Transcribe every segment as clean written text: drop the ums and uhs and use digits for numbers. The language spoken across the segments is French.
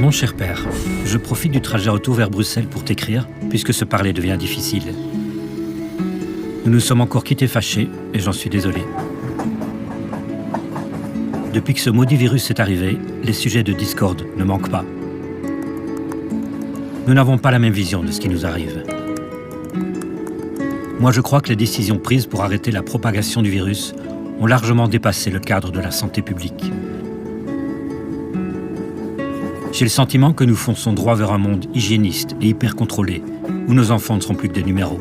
Mon cher père, je profite du trajet retour vers Bruxelles pour t'écrire, puisque se parler devient difficile. Nous nous sommes encore quittés fâchés, et j'en suis désolé. Depuis que ce maudit virus est arrivé, les sujets de discorde ne manquent pas. Nous n'avons pas la même vision de ce qui nous arrive. Moi, je crois que les décisions prises pour arrêter la propagation du virus ont largement dépassé le cadre de la santé publique. J'ai le sentiment que nous fonçons droit vers un monde hygiéniste et hyper contrôlé, où nos enfants ne seront plus que des numéros.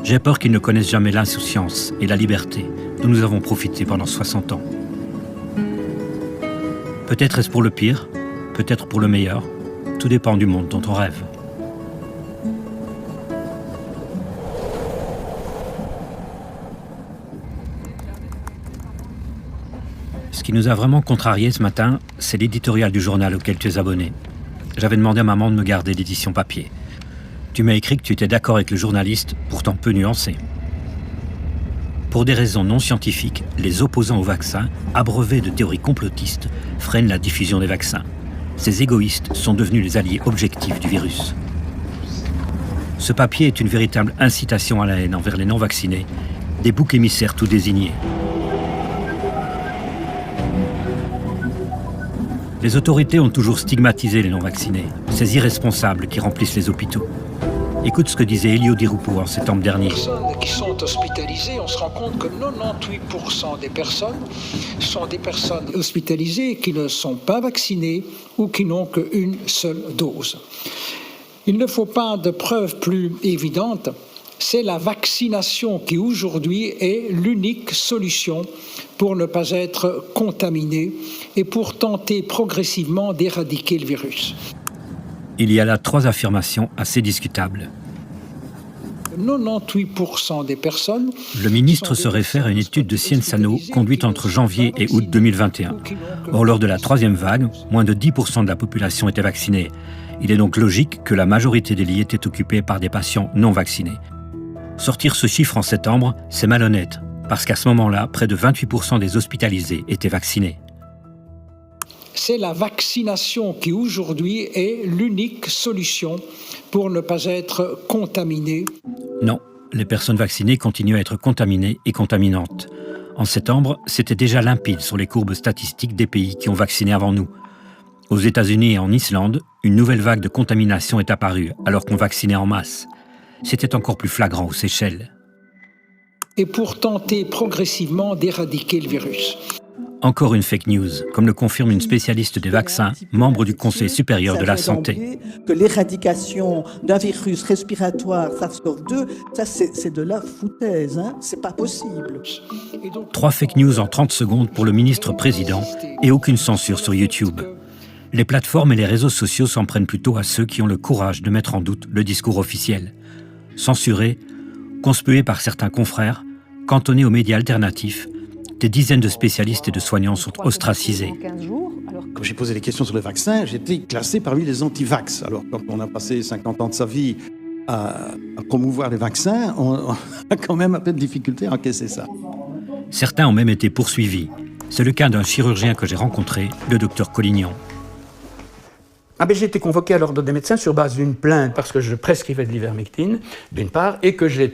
J'ai peur qu'ils ne connaissent jamais l'insouciance et la liberté dont nous avons profité pendant 60 ans. Peut-être est-ce pour le pire, peut-être pour le meilleur, tout dépend du monde dont on rêve. Ce qui nous a vraiment contrariés ce matin, c'est l'éditorial du journal auquel tu es abonné. J'avais demandé à maman de me garder l'édition papier. Tu m'as écrit que tu étais d'accord avec le journaliste, pourtant peu nuancé. Pour des raisons non scientifiques, les opposants au vaccin, abreuvés de théories complotistes, freinent la diffusion des vaccins. Ces égoïstes sont devenus les alliés objectifs du virus. Ce papier est une véritable incitation à la haine envers les non-vaccinés, des boucs émissaires tout désignés. Les autorités ont toujours stigmatisé les non-vaccinés, ces irresponsables qui remplissent les hôpitaux. Écoute ce que disait Elio Di Rupo en septembre dernier. Les personnes qui sont hospitalisées, on se rend compte que 98% des personnes sont des personnes hospitalisées qui ne sont pas vaccinées ou qui n'ont qu'une seule dose. Il ne faut pas de preuve plus évidente, c'est la vaccination qui aujourd'hui est l'unique solution pour ne pas être contaminé et pour tenter progressivement d'éradiquer le virus. Il y a là 3 affirmations assez discutables. 98% des personnes... Le ministre se réfère à une étude de Cienzano conduite entre janvier et août 2021. Or, lors de la 3e vague, moins de 10% de la population était vaccinée. Il est donc logique que la majorité des lits étaient occupés par des patients non vaccinés. Sortir ce chiffre en septembre, c'est malhonnête, parce qu'à ce moment-là, près de 28% des hospitalisés étaient vaccinés. C'est la vaccination qui aujourd'hui est l'unique solution pour ne pas être contaminé. Non, les personnes vaccinées continuent à être contaminées et contaminantes. En septembre, c'était déjà limpide sur les courbes statistiques des pays qui ont vacciné avant nous. Aux États-Unis et en Islande, une nouvelle vague de contamination est apparue alors qu'on vaccinait en masse. C'était encore plus flagrant aux Seychelles. Et pour tenter progressivement d'éradiquer le virus. Encore une fake news, comme le confirme une spécialiste des vaccins, membre du Conseil supérieur de la santé. Que l'éradication d'un virus respiratoire SARS-CoV-2, ça c'est de la foutaise, hein, c'est pas possible. 3 fake news en 30 secondes pour le ministre-président et aucune censure sur YouTube. Les plateformes et les réseaux sociaux s'en prennent plutôt à ceux qui ont le courage de mettre en doute le discours officiel. Censurés, conspués par certains confrères, cantonnés aux médias alternatifs, des dizaines de spécialistes et de soignants sont ostracisés. Quand j'ai posé des questions sur le vaccin, j'étais classé parmi les anti-vax. Alors, quand on a passé 50 ans de sa vie à promouvoir les vaccins, on a quand même un peu de difficulté à encaisser ça. Certains ont même été poursuivis. C'est le cas d'un chirurgien que j'ai rencontré, le docteur Collignon. J'ai été convoqué à l'ordre des médecins sur base d'une plainte parce que je prescrivais de l'ivermectine, d'une part, et que je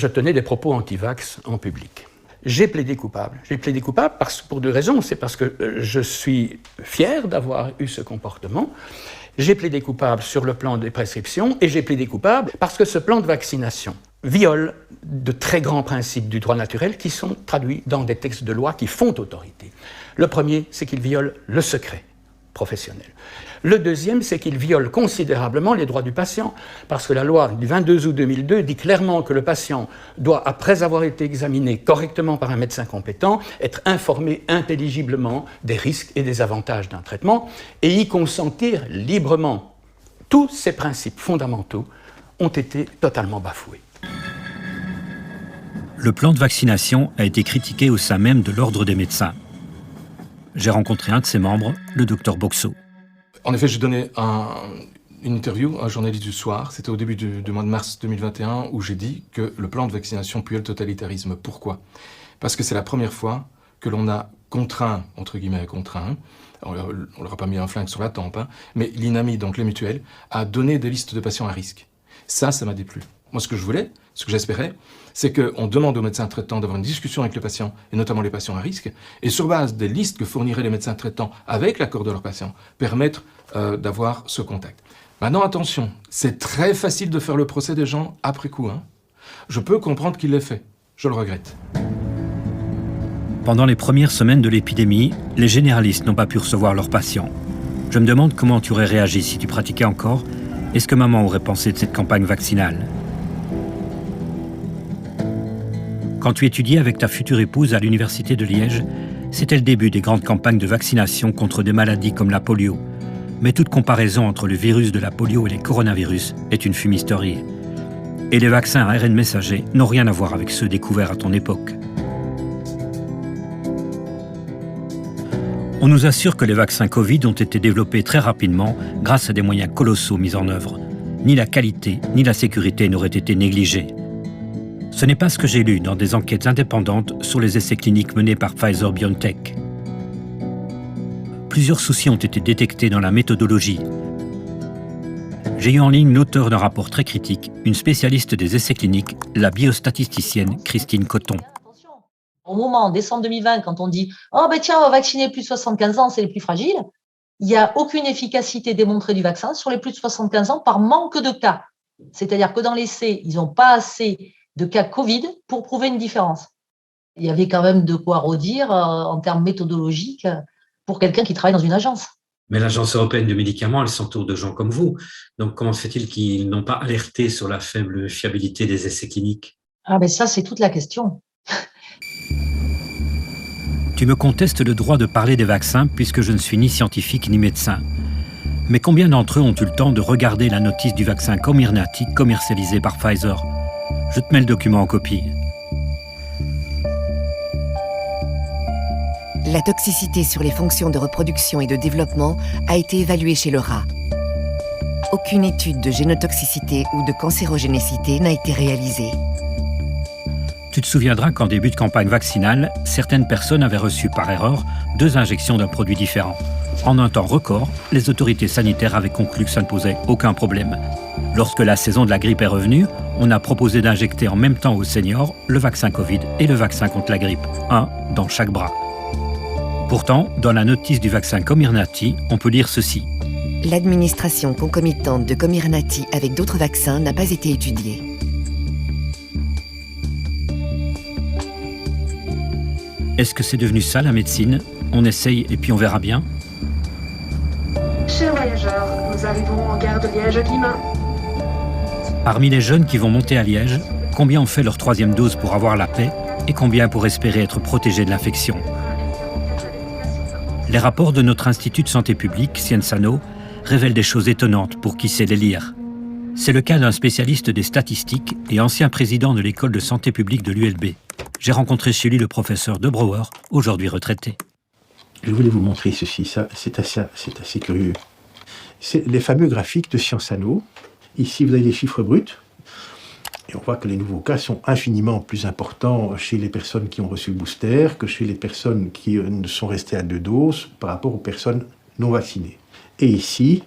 tenais des propos anti-vax en public. J'ai plaidé coupable. J'ai plaidé coupable pour 2 raisons. C'est parce que je suis fier d'avoir eu ce comportement. J'ai plaidé coupable sur le plan des prescriptions et j'ai plaidé coupable parce que ce plan de vaccination viole de très grands principes du droit naturel qui sont traduits dans des textes de loi qui font autorité. Le premier, c'est qu'il viole le secret professionnel. Le deuxième, c'est qu'il viole considérablement les droits du patient, parce que la loi du 22 août 2002 dit clairement que le patient doit, après avoir été examiné correctement par un médecin compétent, être informé intelligiblement des risques et des avantages d'un traitement et y consentir librement. Tous ces principes fondamentaux ont été totalement bafoués. Le plan de vaccination a été critiqué au sein même de l'Ordre des médecins. J'ai rencontré un de ses membres, le docteur Boxo. En effet, j'ai donné une interview à un journaliste du Soir, c'était au début du mois de mars 2021, où j'ai dit que le plan de vaccination puait le totalitarisme. Pourquoi ? Parce que c'est la première fois que l'on a contraint, entre guillemets contraint, on leur a pas mis un flingue sur la tempe, hein, mais l'INAMI, donc les mutuelles, a donné des listes de patients à risque. Ça m'a déplu. Moi, ce que je voulais, ce que j'espérais, c'est qu'on demande aux médecins traitants d'avoir une discussion avec les patients, et notamment les patients à risque, et sur base des listes que fourniraient les médecins traitants avec l'accord de leurs patients, permettre d'avoir ce contact. Maintenant, attention, c'est très facile de faire le procès des gens après coup. Hein. Je peux comprendre qu'il l'ait fait. Je le regrette. Pendant les premières semaines de l'épidémie, les généralistes n'ont pas pu recevoir leurs patients. Je me demande comment tu aurais réagi si tu pratiquais encore et ce que maman aurait pensé de cette campagne vaccinale. Quand tu étudiais avec ta future épouse à l'université de Liège, c'était le début des grandes campagnes de vaccination contre des maladies comme la polio. Mais toute comparaison entre le virus de la polio et les coronavirus est une fumisterie. Et les vaccins à ARN messager n'ont rien à voir avec ceux découverts à ton époque. On nous assure que les vaccins Covid ont été développés très rapidement grâce à des moyens colossaux mis en œuvre. Ni la qualité, ni la sécurité n'auraient été négligés. Ce n'est pas ce que j'ai lu dans des enquêtes indépendantes sur les essais cliniques menés par Pfizer-BioNTech. Plusieurs soucis ont été détectés dans la méthodologie. J'ai eu en ligne l'auteur d'un rapport très critique, une spécialiste des essais cliniques, la biostatisticienne Christine Coton. Au moment, en décembre 2020, quand on dit « Oh ben tiens, on va vacciner les plus de 75 ans, c'est les plus fragiles », il n'y a aucune efficacité démontrée du vaccin sur les plus de 75 ans par manque de cas. C'est-à-dire que dans l'essai, ils n'ont pas assez de cas Covid pour prouver une différence. Il y avait quand même de quoi redire en termes méthodologiques pour quelqu'un qui travaille dans une agence. Mais l'Agence européenne du médicament, elle s'entoure de gens comme vous. Donc comment se fait-il qu'ils n'ont pas alerté sur la faible fiabilité des essais cliniques? Ah ben ça, c'est toute la question. Tu me contestes le droit de parler des vaccins puisque je ne suis ni scientifique ni médecin. Mais combien d'entre eux ont eu le temps de regarder la notice du vaccin Comirnaty commercialisé par Pfizer? Je te mets le document en copie. La toxicité sur les fonctions de reproduction et de développement a été évaluée chez le rat. Aucune étude de génotoxicité ou de cancérogénicité n'a été réalisée. Tu te souviendras qu'en début de campagne vaccinale, certaines personnes avaient reçu par erreur 2 injections d'un produit différent. En un temps record, les autorités sanitaires avaient conclu que ça ne posait aucun problème. Lorsque la saison de la grippe est revenue, on a proposé d'injecter en même temps aux seniors le vaccin Covid et le vaccin contre la grippe, un dans chaque bras. Pourtant, dans la notice du vaccin Comirnaty, on peut lire ceci. L'administration concomitante de Comirnaty avec d'autres vaccins n'a pas été étudiée. Est-ce que c'est devenu ça la médecine? On essaye et puis on verra bien? Chers voyageurs, nous arrivons en gare de Liège-Guillemins. Parmi les jeunes qui vont monter à Liège, combien ont fait leur 3e dose pour avoir la paix et combien pour espérer être protégés de l'infection? Les rapports de notre Institut de santé publique, Sciensano, révèlent des choses étonnantes pour qui sait les lire. C'est le cas d'un spécialiste des statistiques et ancien président de l'école de santé publique de l'ULB. J'ai rencontré chez lui le professeur De Brouwer, aujourd'hui retraité. Je voulais vous montrer ceci, ça c'est assez curieux. C'est les fameux graphiques de Sciensano. Ici, vous avez les chiffres bruts. Et on voit que les nouveaux cas sont infiniment plus importants chez les personnes qui ont reçu le booster que chez les personnes qui sont restées à 2 doses par rapport aux personnes non vaccinées. Et ici,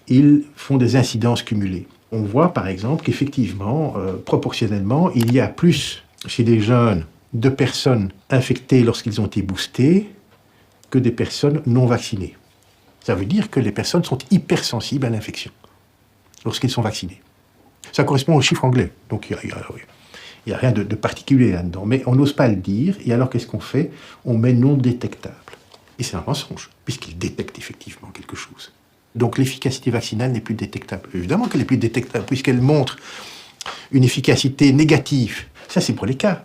ils font des incidences cumulées. On voit par exemple qu'effectivement, proportionnellement, il y a plus chez les jeunes de personnes infectées lorsqu'ils ont été boostés que des personnes non vaccinées. Ça veut dire que les personnes sont hypersensibles à l'infection lorsqu'ils sont vaccinés. Ça correspond au chiffre anglais, donc il n'y a rien de particulier là-dedans. Mais on n'ose pas le dire, et alors qu'est-ce qu'on fait? On met non détectable. Et c'est un mensonge, puisqu'il détecte effectivement quelque chose. Donc l'efficacité vaccinale n'est plus détectable. Évidemment qu'elle n'est plus détectable, puisqu'elle montre une efficacité négative. Ça, c'est pour les cas.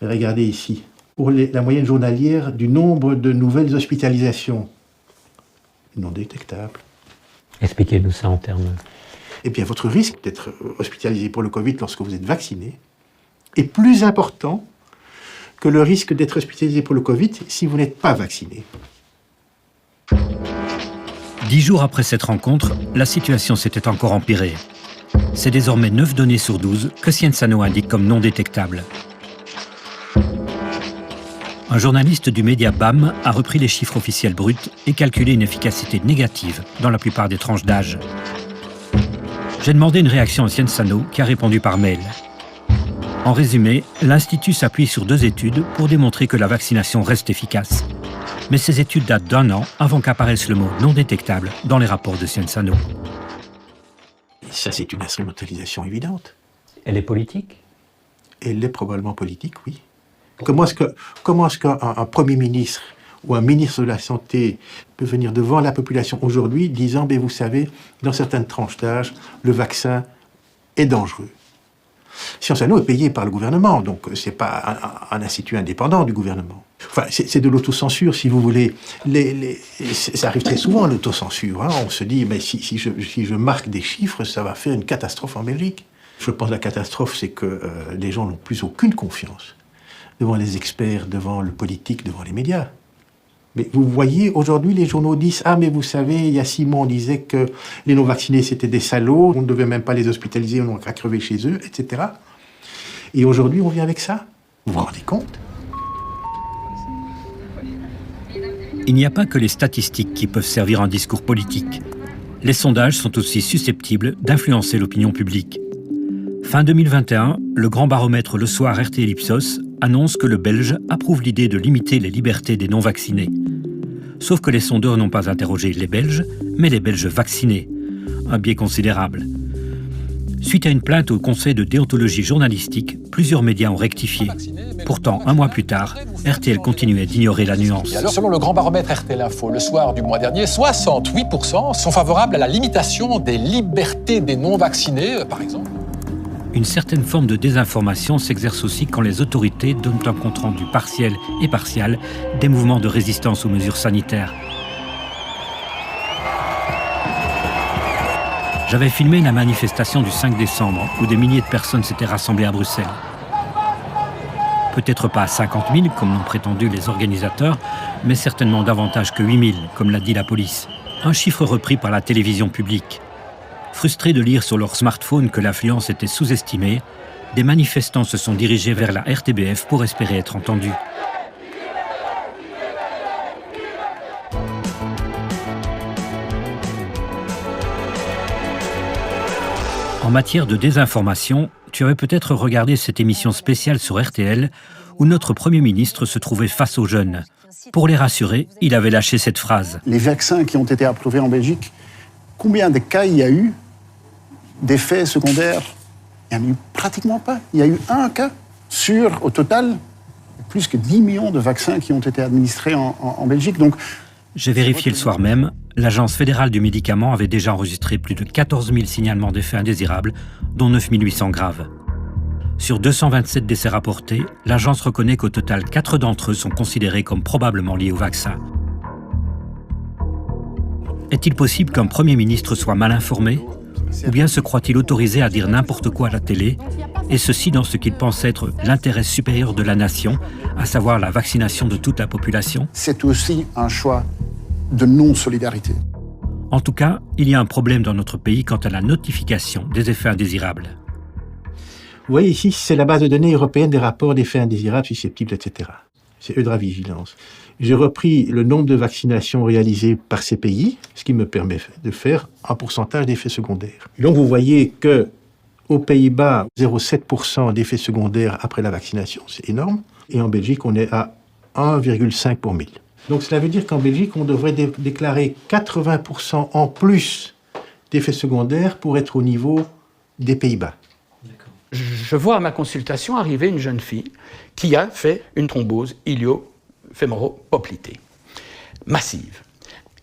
Regardez ici. Pour la moyenne journalière du nombre de nouvelles hospitalisations. Non détectable. Expliquez-nous ça en termes... Eh bien, votre risque d'être hospitalisé pour le Covid lorsque vous êtes vacciné est plus important que le risque d'être hospitalisé pour le Covid si vous n'êtes pas vacciné. 10 jours après cette rencontre, la situation s'était encore empirée. C'est désormais 9 données sur 12 que Sciensano indique comme non détectables. Un journaliste du média BAM a repris les chiffres officiels bruts et calculé une efficacité négative dans la plupart des tranches d'âge. J'ai demandé une réaction à Sciences Sanofi qui a répondu par mail. En résumé, l'Institut s'appuie sur 2 études pour démontrer que la vaccination reste efficace. Mais ces études datent d'1 an avant qu'apparaisse le mot non détectable dans les rapports de Sciences Sanofi. Ça, c'est une instrumentalisation évidente. Elle est politique? Elle est probablement politique, oui. Comment est-ce qu'un Premier ministre ou un ministre de la Santé peut venir devant la population aujourd'hui disant « vous savez, dans certaines tranches d'âge, le vaccin est dangereux ». Sciences Sanofi est payé par le gouvernement, donc ce n'est pas un institut indépendant du gouvernement. Enfin, c'est de l'autocensure, si vous voulez. Ça arrive très souvent, l'autocensure. Hein. On se dit, mais si je marque des chiffres, ça va faire une catastrophe en Belgique. Je pense que la catastrophe, c'est que les gens n'ont plus aucune confiance devant les experts, devant le politique, devant les médias. Mais vous voyez, aujourd'hui, les journaux disent « Ah, mais vous savez, il y a 6 mois, on disait que les non-vaccinés, c'était des salauds, on ne devait même pas les hospitaliser, on n'aurait qu'à crever chez eux, etc. » Et aujourd'hui, on vient avec ça. Vous vous rendez compte ? Il n'y a pas que les statistiques qui peuvent servir un discours politique. Les sondages sont aussi susceptibles d'influencer l'opinion publique. Fin 2021, le grand baromètre Le Soir RTL Ipsos annonce que le Belge approuve l'idée de limiter les libertés des non-vaccinés. Sauf que les sondeurs n'ont pas interrogé les Belges, mais les Belges vaccinés. Un biais considérable. Suite à une plainte au Conseil de déontologie journalistique, plusieurs médias ont rectifié. Pourtant, 1 mois plus tard, RTL continuait d'ignorer la nuance. Et alors, selon le grand baromètre RTL Info, le soir du mois dernier, 68% sont favorables à la limitation des libertés des non-vaccinés, par exemple. Une certaine forme de désinformation s'exerce aussi quand les autorités donnent un compte-rendu partiel et partial des mouvements de résistance aux mesures sanitaires. J'avais filmé la manifestation du 5 décembre où des milliers de personnes s'étaient rassemblées à Bruxelles. Peut-être pas 50 000 comme l'ont prétendu les organisateurs, mais certainement davantage que 8 000 comme l'a dit la police. Un chiffre repris par la télévision publique. Frustrés de lire sur leur smartphone que l'affluence était sous-estimée, des manifestants se sont dirigés vers la RTBF pour espérer être entendus. En matière de désinformation, tu avais peut-être regardé cette émission spéciale sur RTL où notre Premier ministre se trouvait face aux jeunes. Pour les rassurer, il avait lâché cette phrase. Les vaccins qui ont été approuvés en Belgique, combien de cas il y a eu d'effets secondaires? Il n'y en a eu pratiquement pas. Il y a eu 1 cas sur, au total, plus que 10 millions de vaccins qui ont été administrés en Belgique. Donc, j'ai vérifié le soir même, l'Agence fédérale du médicament avait déjà enregistré plus de 14 000 signalements d'effets indésirables, dont 9 800 graves. Sur 227 décès rapportés, l'agence reconnaît qu'au total, 4 d'entre eux sont considérés comme probablement liés au vaccin. Est-il possible qu'un Premier ministre soit mal informé ? Ou bien se croit-il autorisé à dire n'importe quoi à la télé, et ceci dans ce qu'il pense être l'intérêt supérieur de la nation, à savoir la vaccination de toute la population ? C'est aussi un choix de non-solidarité. En tout cas, il y a un problème dans notre pays quant à la notification des effets indésirables. Vous voyez ici, c'est la base de données européenne des rapports d'effets indésirables, susceptibles, etc. C'est EudraVigilance. J'ai repris le nombre de vaccinations réalisées par ces pays, ce qui me permet de faire un pourcentage d'effets secondaires. Et donc vous voyez que aux Pays-Bas, 0,7% d'effets secondaires après la vaccination, c'est énorme. Et en Belgique, on est à 1,5 pour 1000. Donc cela veut dire qu'en Belgique, on devrait déclarer 80% en plus d'effets secondaires pour être au niveau des Pays-Bas. Je vois à ma consultation arriver une jeune fille qui a fait une thrombose ilio-fémoro-poplitée, massive.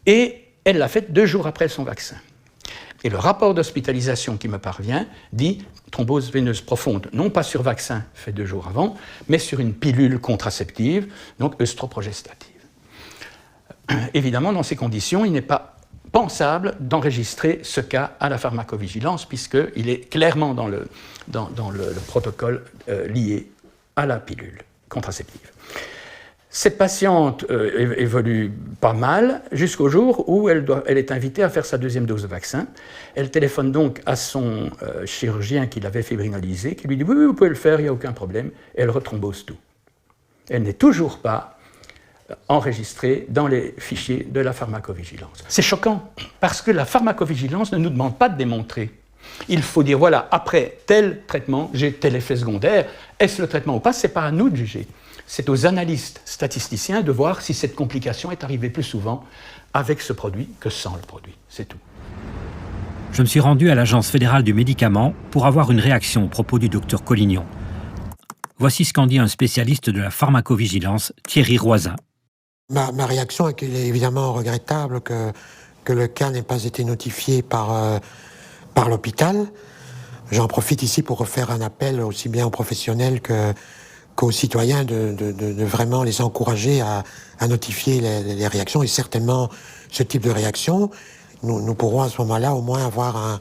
Et elle l'a faite 2 jours après son vaccin. Et le rapport d'hospitalisation qui me parvient dit thrombose veineuse profonde, non pas sur vaccin fait 2 jours avant, mais sur une pilule contraceptive, donc œstroprogestative. Évidemment, dans ces conditions, il n'est pas pensable d'enregistrer ce cas à la pharmacovigilance, puisqu'il est clairement dans le protocole lié à la pilule contraceptive. Cette patiente évolue pas mal jusqu'au jour où elle est invitée à faire sa 2e dose de vaccin. Elle téléphone donc à son chirurgien qui l'avait fébrinalisée, qui lui dit « Oui, vous pouvez le faire, il n'y a aucun problème ». Elle rethrombose tout. Elle n'est toujours pas enregistrés dans les fichiers de la pharmacovigilance. C'est choquant, parce que la pharmacovigilance ne nous demande pas de démontrer. Il faut dire, voilà, après tel traitement, j'ai tel effet secondaire. Est-ce le traitement ou pas? Ce n'est pas à nous de juger. C'est aux analystes statisticiens de voir si cette complication est arrivée plus souvent avec ce produit que sans le produit. C'est tout. Je me suis rendu à l'Agence fédérale du médicament pour avoir une réaction au propos du docteur Collignon. Voici ce qu'en dit un spécialiste de la pharmacovigilance, Thierry Roisin. Ma réaction est qu'il est évidemment regrettable que le cas n'ait pas été notifié par l'hôpital. J'en profite ici pour refaire un appel aussi bien aux professionnels qu'aux citoyens de vraiment les encourager à notifier les réactions et certainement ce type de réaction. Nous pourrons à ce moment-là au moins avoir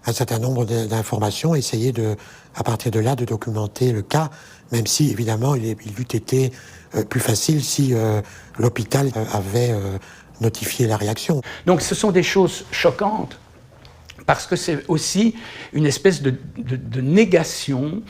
un certain nombre d'informations, essayer à partir de là de documenter le cas, même si évidemment il eût été plus facile si l'hôpital avait notifié la réaction. Donc ce sont des choses choquantes parce que c'est aussi une espèce de négation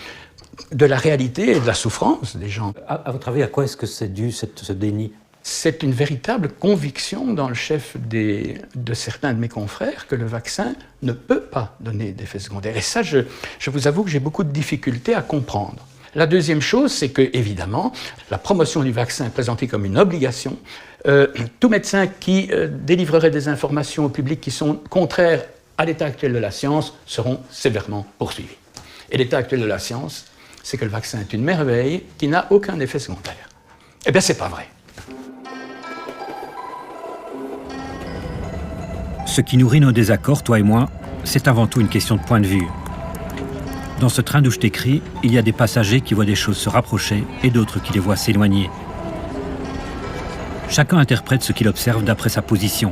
de la réalité et de la souffrance des gens. À votre avis, à quoi est-ce que c'est dû, ce déni? C'est une véritable conviction dans le chef de certains de mes confrères que le vaccin ne peut pas donner d'effets secondaires. Et ça, je vous avoue que j'ai beaucoup de difficultés à comprendre. La deuxième chose, c'est que, évidemment, la promotion du vaccin est présentée comme une obligation. Tout médecin qui délivrerait des informations au public qui sont contraires à l'état actuel de la science seront sévèrement poursuivis. Et l'état actuel de la science, c'est que le vaccin est une merveille qui n'a aucun effet secondaire. Eh bien, c'est pas vrai. Ce qui nourrit nos désaccords, toi et moi, c'est avant tout une question de point de vue. Dans ce train d'où je t'écris, il y a des passagers qui voient des choses se rapprocher et d'autres qui les voient s'éloigner. Chacun interprète ce qu'il observe d'après sa position.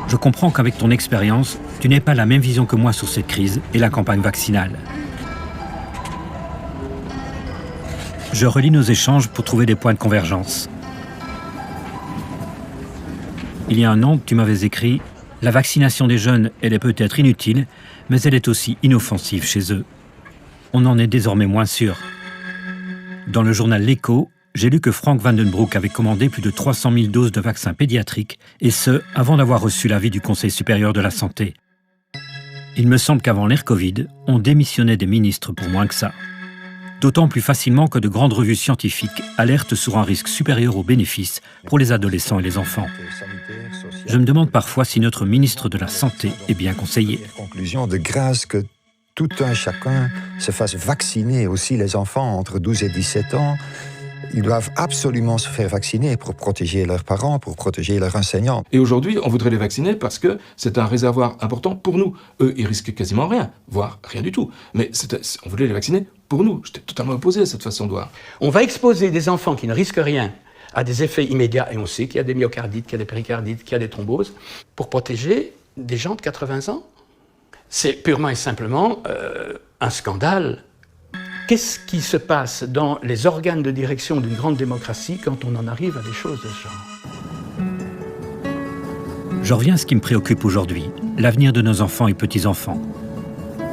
Je comprends qu'avec ton expérience, tu n'aies pas la même vision que moi sur cette crise et la campagne vaccinale. Je relis nos échanges pour trouver des points de convergence. Il y a un an, tu m'avais écrit « La vaccination des jeunes, elle est peut-être inutile, mais elle est aussi inoffensive chez eux. » On en est désormais moins sûr. Dans le journal L'Écho, j'ai lu que Frank Vandenbroek avait commandé plus de 300 000 doses de vaccins pédiatriques, et ce, avant d'avoir reçu l'avis du Conseil supérieur de la santé. Il me semble qu'avant l'ère Covid, on démissionnait des ministres pour moins que ça. D'autant plus facilement que de grandes revues scientifiques alertent sur un risque supérieur aux bénéfices pour les adolescents et les enfants. Je me demande parfois si notre ministre de la Santé est bien conseillé. Conclusion de grâce que tout un chacun se fasse vacciner, aussi les enfants entre 12 et 17 ans. Ils doivent absolument se faire vacciner pour protéger leurs parents, pour protéger leurs enseignants. Et aujourd'hui, on voudrait les vacciner parce que c'est un réservoir important pour nous. Eux, ils risquent quasiment rien, voire rien du tout. Mais on voulait les vacciner pour nous. J'étais totalement opposé à cette façon de voir. On va exposer des enfants qui ne risquent rien à des effets immédiats, et on sait qu'il y a des myocardites, qu'il y a des péricardites, qu'il y a des thromboses, pour protéger des gens de 80 ans. C'est purement et simplement un scandale. Qu'est-ce qui se passe dans les organes de direction d'une grande démocratie quand on en arrive à des choses de ce genre? Je reviens à ce qui me préoccupe aujourd'hui, l'avenir de nos enfants et petits-enfants.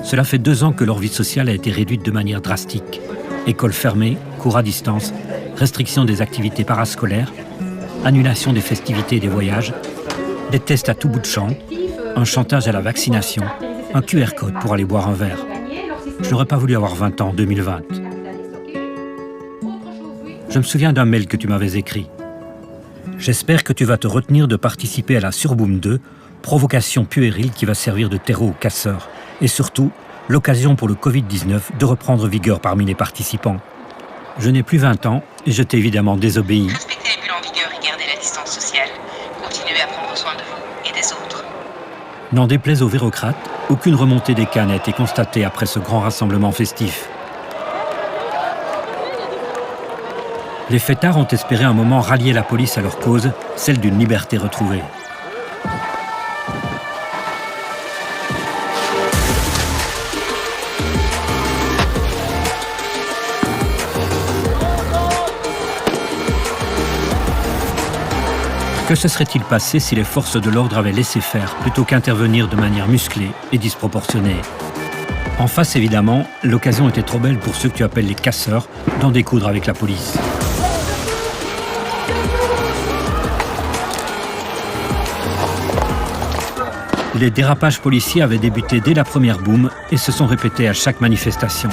Cela fait 2 ans que leur vie sociale a été réduite de manière drastique. Écoles fermées, cours à distance, restriction des activités parascolaires, annulation des festivités et des voyages, des tests à tout bout de champ, un chantage à la vaccination, un QR code pour aller boire un verre. Je n'aurais pas voulu avoir 20 ans en 2020. Je me souviens d'un mail que tu m'avais écrit. J'espère que tu vas te retenir de participer à la Surboom 2, provocation puérile qui va servir de terreau aux casseurs. Et surtout, l'occasion pour le Covid-19 de reprendre vigueur parmi les participants. Je n'ai plus 20 ans et je t'ai évidemment désobéi. Respectez les bulles en vigueur et gardez la distance sociale. Continuez à prendre soin de vous et des autres. N'en déplaise aux vérocrates, aucune remontée des cas n'a été constatée après ce grand rassemblement festif. Les fêtards ont espéré un moment rallier la police à leur cause, celle d'une liberté retrouvée. Que se serait-il passé si les forces de l'ordre avaient laissé faire plutôt qu'intervenir de manière musclée et disproportionnée? En face, évidemment, l'occasion était trop belle pour ceux que tu appelles les casseurs d'en découdre avec la police. Les dérapages policiers avaient débuté dès la première boum et se sont répétés à chaque manifestation.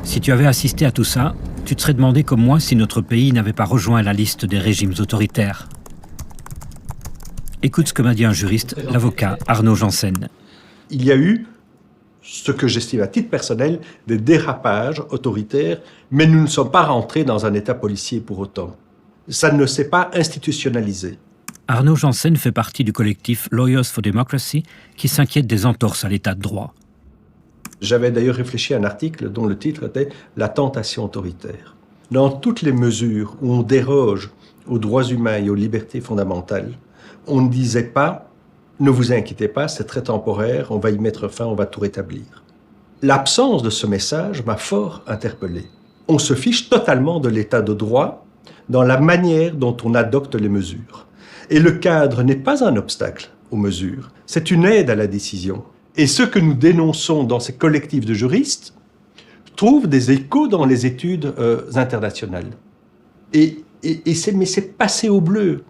Si tu avais assisté à tout ça, tu te serais demandé comme moi si notre pays n'avait pas rejoint la liste des régimes autoritaires. Écoute ce que m'a dit un juriste, l'avocat Arnaud Janssen. Il y a eu ce que j'estime à titre personnel des dérapages autoritaires, mais nous ne sommes pas rentrés dans un état policier pour autant. Ça ne s'est pas institutionnalisé. Arnaud Janssen fait partie du collectif Lawyers for Democracy qui s'inquiète des entorses à l'état de droit. J'avais d'ailleurs réfléchi à un article dont le titre était « La tentation autoritaire ». Dans toutes les mesures où on déroge aux droits humains et aux libertés fondamentales, on ne disait pas « Ne vous inquiétez pas, c'est très temporaire, on va y mettre fin, on va tout rétablir ». L'absence de ce message m'a fort interpellé. On se fiche totalement de l'état de droit dans la manière dont on adopte les mesures. Et le cadre n'est pas un obstacle aux mesures, c'est une aide à la décision. Et ce que nous dénonçons dans ces collectifs de juristes trouve des échos dans les études internationales. Mais c'est passé au bleu.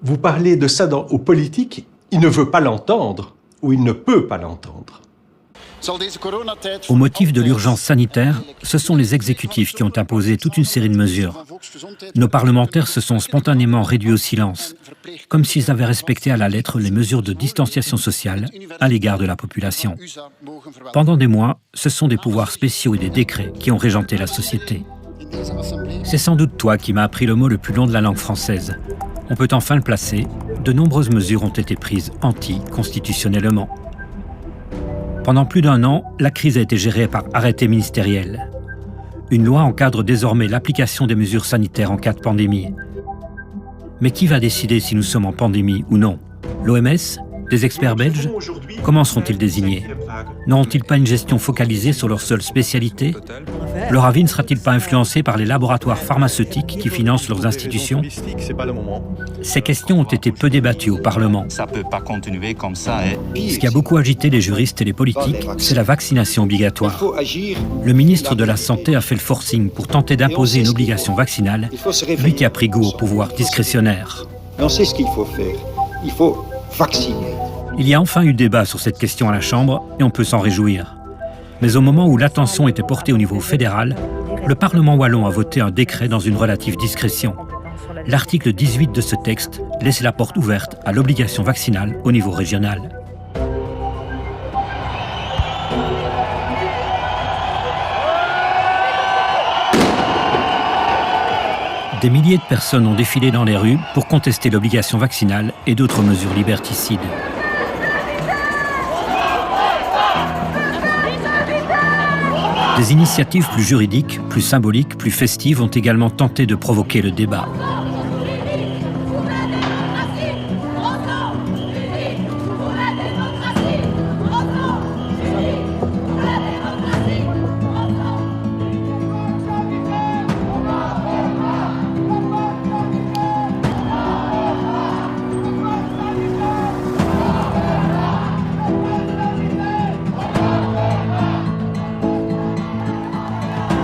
Vous parlez de ça aux politiques, il ne veut pas l'entendre, ou il ne peut pas l'entendre. Au motif de l'urgence sanitaire, ce sont les exécutifs qui ont imposé toute une série de mesures. Nos parlementaires se sont spontanément réduits au silence, comme s'ils avaient respecté à la lettre les mesures de distanciation sociale à l'égard de la population. Pendant des mois, ce sont des pouvoirs spéciaux et des décrets qui ont régenté la société. C'est sans doute toi qui m'as appris le mot le plus long de la langue française. On peut enfin le placer, de nombreuses mesures ont été prises anticonstitutionnellement. Pendant plus d'1 an, la crise a été gérée par arrêté ministériel. Une loi encadre désormais l'application des mesures sanitaires en cas de pandémie. Mais qui va décider si nous sommes en pandémie ou non? L'OMS? Des experts belges? Comment seront-ils désignés? N'auront-ils pas une gestion focalisée sur leur seule spécialité? Leur avis ne sera-t-il pas influencé par les laboratoires pharmaceutiques qui financent leurs institutions? Ces questions ont été peu débattues au Parlement. Ça peut pas continuer comme ça. Ce qui a beaucoup agité les juristes et les politiques, c'est la vaccination obligatoire. Le ministre de la Santé a fait le forcing pour tenter d'imposer une obligation vaccinale, lui qui a pris goût au pouvoir discrétionnaire. On sait ce qu'il faut faire. Il faut vacciner. Il y a enfin eu débat sur cette question à la Chambre et on peut s'en réjouir. Mais au moment où l'attention était portée au niveau fédéral, le Parlement wallon a voté un décret dans une relative discrétion. L'article 18 de ce texte laisse la porte ouverte à l'obligation vaccinale au niveau régional. Des milliers de personnes ont défilé dans les rues pour contester l'obligation vaccinale et d'autres mesures liberticides. Des initiatives plus juridiques, plus symboliques, plus festives ont également tenté de provoquer le débat.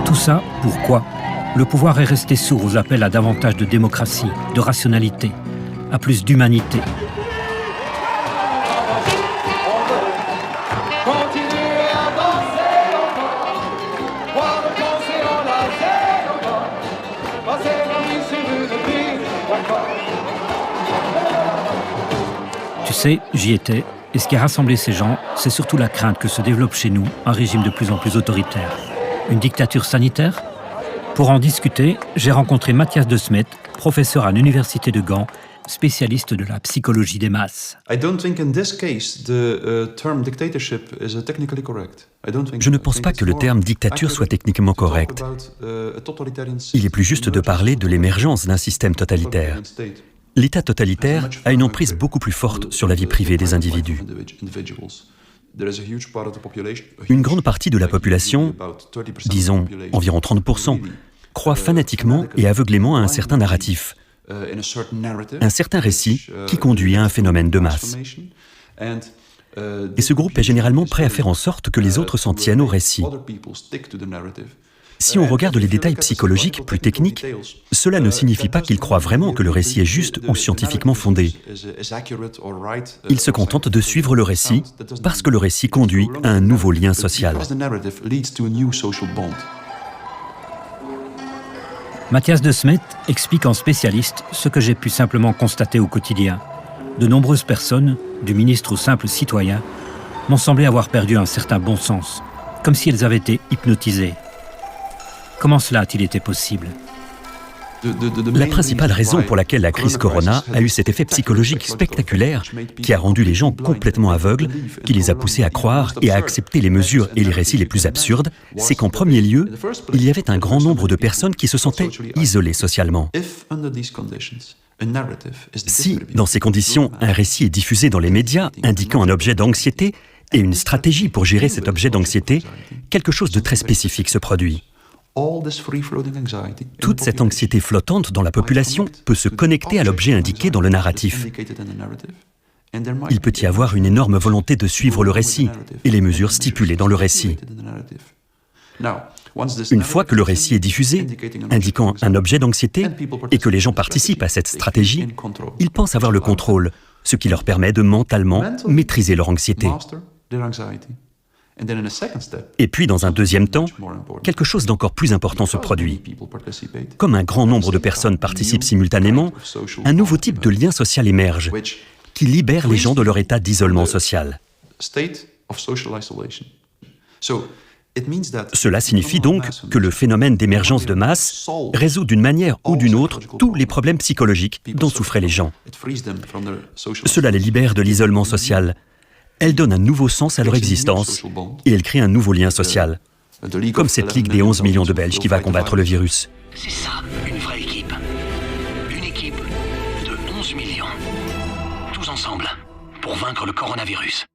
Tout ça, pourquoi? Le pouvoir est resté sourd aux appels à davantage de démocratie, de rationalité, à plus d'humanité. Tu sais, j'y étais, et ce qui a rassemblé ces gens, c'est surtout la crainte que se développe chez nous un régime de plus en plus autoritaire. Une dictature sanitaire? Pour en discuter, j'ai rencontré Mathias De Smet, professeur à l'université de Gand, spécialiste de la psychologie des masses. Je ne pense pas que le terme dictature soit techniquement correct. Il est plus juste de parler de l'émergence d'un système totalitaire. L'État totalitaire a une emprise beaucoup plus forte sur la vie privée des individus. Une grande partie de la population, disons environ 30%, croit fanatiquement et aveuglément à un certain narratif, un certain récit qui conduit à un phénomène de masse. Et ce groupe est généralement prêt à faire en sorte que les autres s'en tiennent au récit. Si on regarde les détails psychologiques plus techniques, cela ne signifie pas qu'ils croient vraiment que le récit est juste ou scientifiquement fondé. Ils se contentent de suivre le récit parce que le récit conduit à un nouveau lien social. Matthias De Smet explique en spécialiste ce que j'ai pu simplement constater au quotidien. De nombreuses personnes, du ministre au simple citoyen, m'ont semblé avoir perdu un certain bon sens, comme si elles avaient été hypnotisées. Comment cela a-t-il été possible ? La principale raison pour laquelle la crise Corona a eu cet effet psychologique spectaculaire qui a rendu les gens complètement aveugles, qui les a poussés à croire et à accepter les mesures et les récits les plus absurdes, c'est qu'en premier lieu, il y avait un grand nombre de personnes qui se sentaient isolées socialement. Si, dans ces conditions, un récit est diffusé dans les médias indiquant un objet d'anxiété et une stratégie pour gérer cet objet d'anxiété, quelque chose de très spécifique se produit. Toute cette anxiété flottante dans la population peut se connecter à l'objet indiqué dans le narratif. Il peut y avoir une énorme volonté de suivre le récit et les mesures stipulées dans le récit. Une fois que le récit est diffusé, indiquant un objet d'anxiété, et que les gens participent à cette stratégie, ils pensent avoir le contrôle, ce qui leur permet de mentalement maîtriser leur anxiété. Et puis, dans un deuxième temps, quelque chose d'encore plus important se produit. Comme un grand nombre de personnes participent simultanément, un nouveau type de lien social émerge, qui libère les gens de leur état d'isolement social. Cela signifie donc que le phénomène d'émergence de masse résout d'une manière ou d'une autre tous les problèmes psychologiques dont souffraient les gens. Cela les libère de l'isolement social. Elle donne un nouveau sens à leur existence et elle crée un nouveau lien social. Comme cette Ligue des 11 millions de Belges qui va combattre le virus. C'est ça, une vraie équipe. Une équipe de 11 millions. Tous ensemble, pour vaincre le coronavirus.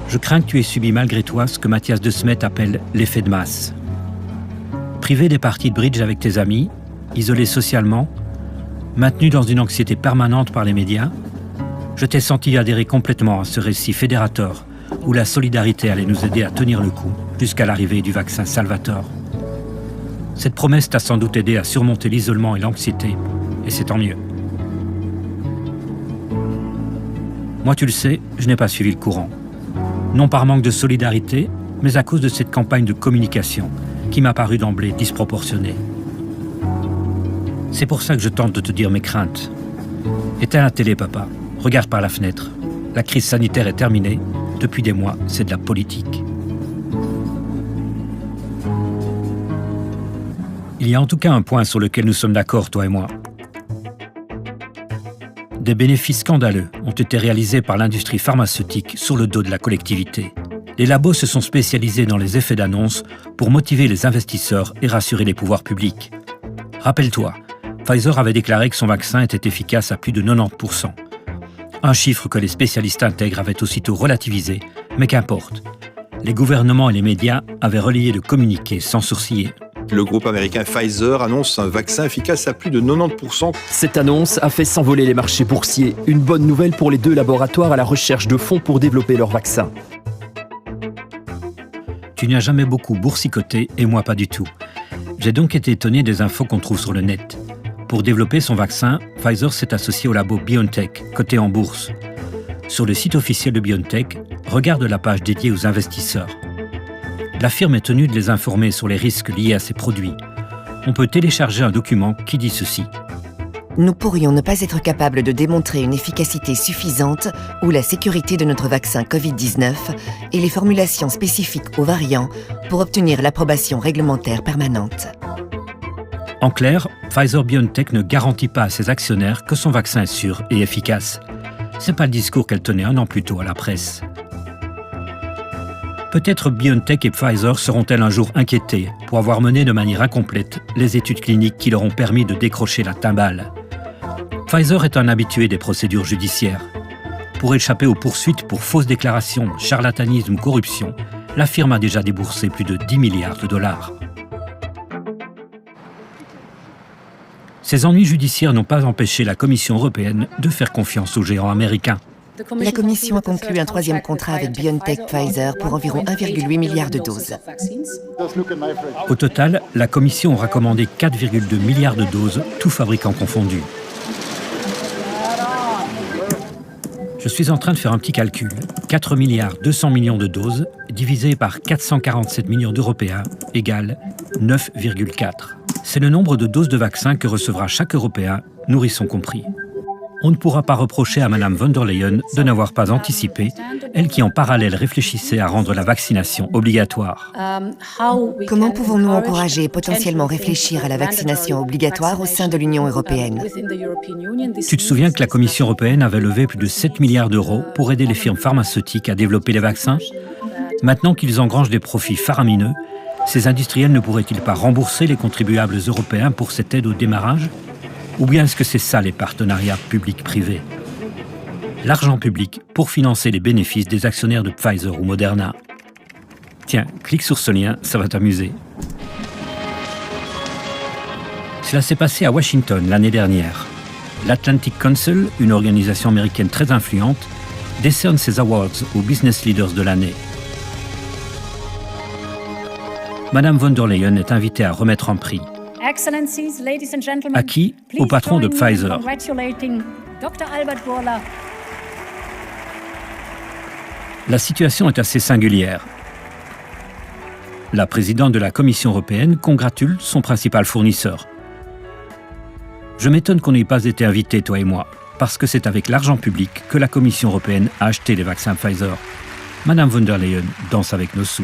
Je crains que tu aies subi malgré toi ce que Matthias De Smet appelle l'effet de masse. Privé des parties de bridge avec tes amis, isolé socialement, maintenu dans une anxiété permanente par les médias, je t'ai senti adhérer complètement à ce récit fédérateur où la solidarité allait nous aider à tenir le coup jusqu'à l'arrivée du vaccin Salvator. Cette promesse t'a sans doute aidé à surmonter l'isolement et l'anxiété, et c'est tant mieux. Moi, tu le sais, je n'ai pas suivi le courant. Non par manque de solidarité, mais à cause de cette campagne de communication qui m'a paru d'emblée disproportionnée. C'est pour ça que je tente de te dire mes craintes. Éteins la télé, papa. Regarde par la fenêtre. La crise sanitaire est terminée. Depuis des mois, c'est de la politique. Il y a en tout cas un point sur lequel nous sommes d'accord, toi et moi. Des bénéfices scandaleux ont été réalisés par l'industrie pharmaceutique sur le dos de la collectivité. Les labos se sont spécialisés dans les effets d'annonce pour motiver les investisseurs et rassurer les pouvoirs publics. Rappelle-toi, Pfizer avait déclaré que son vaccin était efficace à plus de 90%. Un chiffre que les spécialistes intègres avaient aussitôt relativisé, mais qu'importe. Les gouvernements et les médias avaient relayé le communiqué sans sourciller. Le groupe américain Pfizer annonce un vaccin efficace à plus de 90%. Cette annonce a fait s'envoler les marchés boursiers. Une bonne nouvelle pour les deux laboratoires à la recherche de fonds pour développer leur vaccin. Tu n'as jamais beaucoup boursicoté et moi pas du tout. J'ai donc été étonné des infos qu'on trouve sur le net. Pour développer son vaccin, Pfizer s'est associé au labo BioNTech, coté en bourse. Sur le site officiel de BioNTech, regarde la page dédiée aux investisseurs. La firme est tenue de les informer sur les risques liés à ces produits. On peut télécharger un document qui dit ceci. Nous pourrions ne pas être capables de démontrer une efficacité suffisante ou la sécurité de notre vaccin Covid-19 et les formulations spécifiques aux variants pour obtenir l'approbation réglementaire permanente. En clair, Pfizer-BioNTech ne garantit pas à ses actionnaires que son vaccin est sûr et efficace. C'est pas le discours qu'elle tenait un an plus tôt à la presse. Peut-être BioNTech et Pfizer seront-elles un jour inquiétées pour avoir mené de manière incomplète les études cliniques qui leur ont permis de décrocher la timbale. Pfizer est un habitué des procédures judiciaires. Pour échapper aux poursuites pour fausses déclarations, charlatanisme, corruption, la firme a déjà déboursé plus de 10 milliards de dollars. Ces ennuis judiciaires n'ont pas empêché la Commission européenne de faire confiance aux géants américains. La Commission a conclu un troisième contrat avec BioNTech Pfizer pour environ 1,8 milliard de doses. Au total, la Commission aura commandé 4,2 milliards de doses, tous fabricants confondus. Je suis en train de faire un petit calcul. 4 milliards 200 millions de doses divisé par 447 millions d'Européens égale 9,4. C'est le nombre de doses de vaccins que recevra chaque Européen, nourrisson compris. On ne pourra pas reprocher à Mme von der Leyen de n'avoir pas anticipé, elle qui en parallèle réfléchissait à rendre la vaccination obligatoire. Comment pouvons-nous encourager et potentiellement réfléchir à la vaccination obligatoire au sein de l'Union européenne? Tu te souviens que la Commission européenne avait levé plus de 7 milliards d'euros pour aider les firmes pharmaceutiques à développer les vaccins? Maintenant qu'ils engrangent des profits faramineux, ces industriels ne pourraient-ils pas rembourser les contribuables européens pour cette aide au démarrage? Ou bien est-ce que c'est ça les partenariats publics-privés? L'argent public pour financer les bénéfices des actionnaires de Pfizer ou Moderna. Tiens, clique sur ce lien, ça va t'amuser. Cela s'est passé à Washington l'année dernière. L'Atlantic Council, une organisation américaine très influente, décerne ses awards aux business leaders de l'année. Madame von der Leyen est invitée à remettre un prix. À qui? Au patron de Pfizer. La situation est assez singulière. La présidente de la Commission européenne congratule son principal fournisseur. Je m'étonne qu'on n'ait pas été invités, toi et moi, parce que c'est avec l'argent public que la Commission européenne a acheté les vaccins Pfizer. Madame von der Leyen danse avec nos sous.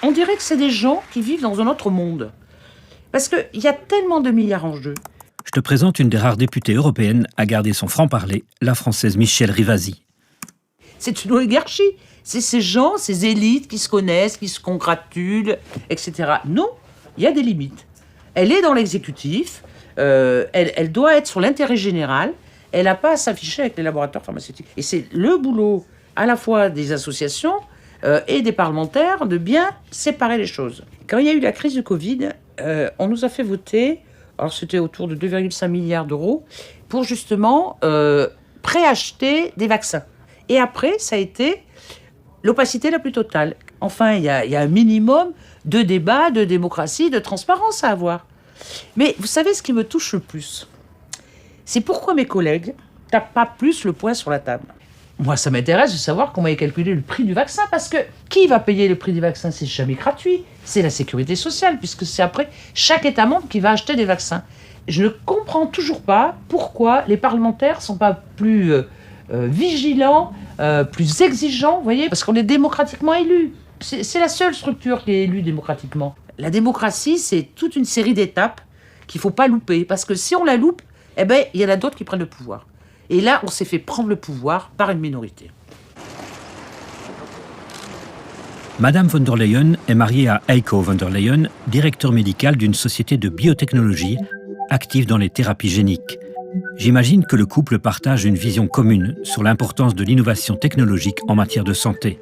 On dirait que c'est des gens qui vivent dans un autre monde. Parce qu'il y a tellement de milliards en jeu. Je te présente une des rares députées européennes à garder son franc-parler, la Française Michèle Rivasi. C'est une oligarchie. C'est ces gens, ces élites qui se connaissent, qui se congratulent, etc. Non, il y a des limites. Elle est dans l'exécutif, elle doit être sur l'intérêt général, elle n'a pas à s'afficher avec les laboratoires pharmaceutiques. Et c'est le boulot à la fois des associations et des parlementaires de bien séparer les choses. Quand il y a eu la crise du Covid, on nous a fait voter, alors c'était autour de 2,5 milliards d'euros, pour justement préacheter des vaccins. Et après, ça a été l'opacité la plus totale. Enfin, il y a un minimum de débat, de démocratie, de transparence à avoir. Mais vous savez ce qui me touche le plus? C'est pourquoi mes collègues ne tapent pas plus le poing sur la table. Moi, ça m'intéresse de savoir comment est calculé le prix du vaccin, parce que qui va payer le prix du vaccin? C'est jamais gratuit, c'est la sécurité sociale, puisque c'est après chaque État membre qui va acheter des vaccins. Je ne comprends toujours pas pourquoi les parlementaires ne sont pas plus vigilants, plus exigeants, vous voyez, parce qu'on est démocratiquement élus. C'est la seule structure qui est élue démocratiquement. La démocratie, c'est toute une série d'étapes qu'il ne faut pas louper, parce que si on la loupe, eh ben, il y en a d'autres qui prennent le pouvoir. Et là, on s'est fait prendre le pouvoir par une minorité. Madame von der Leyen est mariée à Heiko von der Leyen, directeur médical d'une société de biotechnologie active dans les thérapies géniques. J'imagine que le couple partage une vision commune sur l'importance de l'innovation technologique en matière de santé.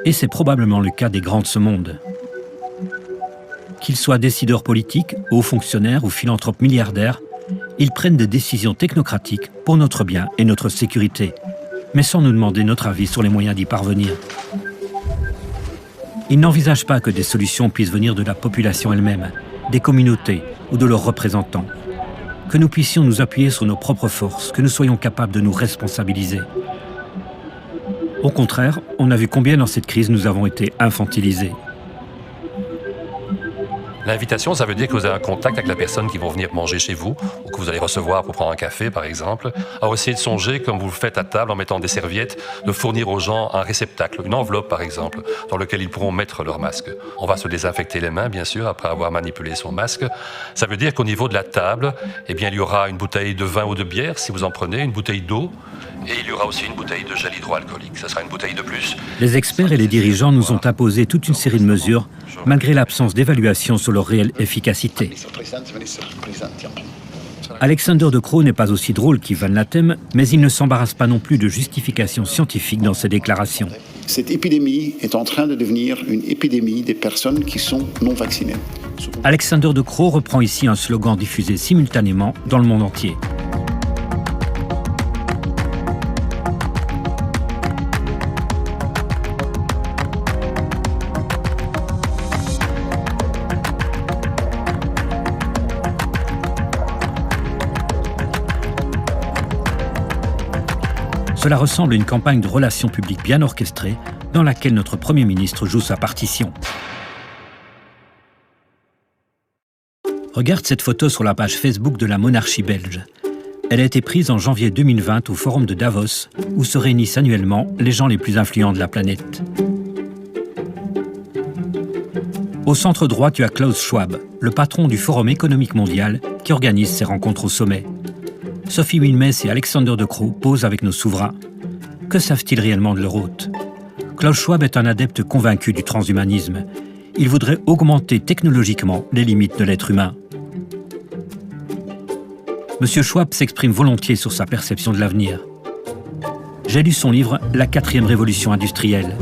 Et c'est probablement le cas des grands de ce monde. Qu'ils soient décideurs politiques, hauts fonctionnaires ou philanthropes milliardaires, ils prennent des décisions technocratiques pour notre bien et notre sécurité, mais sans nous demander notre avis sur les moyens d'y parvenir. Ils n'envisagent pas que des solutions puissent venir de la population elle-même, des communautés ou de leurs représentants. Que nous puissions nous appuyer sur nos propres forces, que nous soyons capables de nous responsabiliser. Au contraire, on a vu combien dans cette crise nous avons été infantilisés. L'invitation, ça veut dire que vous avez un contact avec la personne qui va venir manger chez vous, ou que vous allez recevoir pour prendre un café, par exemple. Alors essayez de songer, comme vous le faites à table en mettant des serviettes, de fournir aux gens un réceptacle, une enveloppe, par exemple, dans lequel ils pourront mettre leur masque. On va se désinfecter les mains, bien sûr, après avoir manipulé son masque. Ça veut dire qu'au niveau de la table, eh bien, il y aura une bouteille de vin ou de bière, si vous en prenez, une bouteille d'eau, et il y aura aussi une bouteille de gel hydroalcoolique. Ça sera une bouteille de plus. Les experts et les dirigeants nous ont imposé toute une série de mesures, malgré l'absence d'évaluation sur leur réelle efficacité. Alexander De Croo n'est pas aussi drôle qu'Ivan Latem, mais il ne s'embarrasse pas non plus de justifications scientifiques dans ses déclarations. Cette épidémie est en train de devenir une épidémie des personnes qui sont non vaccinées. Alexander De Croo reprend ici un slogan diffusé simultanément dans le monde entier. Cela ressemble à une campagne de relations publiques bien orchestrée dans laquelle notre Premier ministre joue sa partition. Regarde cette photo sur la page Facebook de la monarchie belge. Elle a été prise en janvier 2020 au Forum de Davos, où se réunissent annuellement les gens les plus influents de la planète. Au centre droit, tu as Klaus Schwab, le patron du Forum économique mondial qui organise ces rencontres au sommet. Sophie Wilmès et Alexander De Croo posent avec nos souverains. Que savent-ils réellement de leur hôte? Klaus Schwab est un adepte convaincu du transhumanisme. Il voudrait augmenter technologiquement les limites de l'être humain. Monsieur Schwab s'exprime volontiers sur sa perception de l'avenir. J'ai lu son livre « La 4e révolution industrielle ».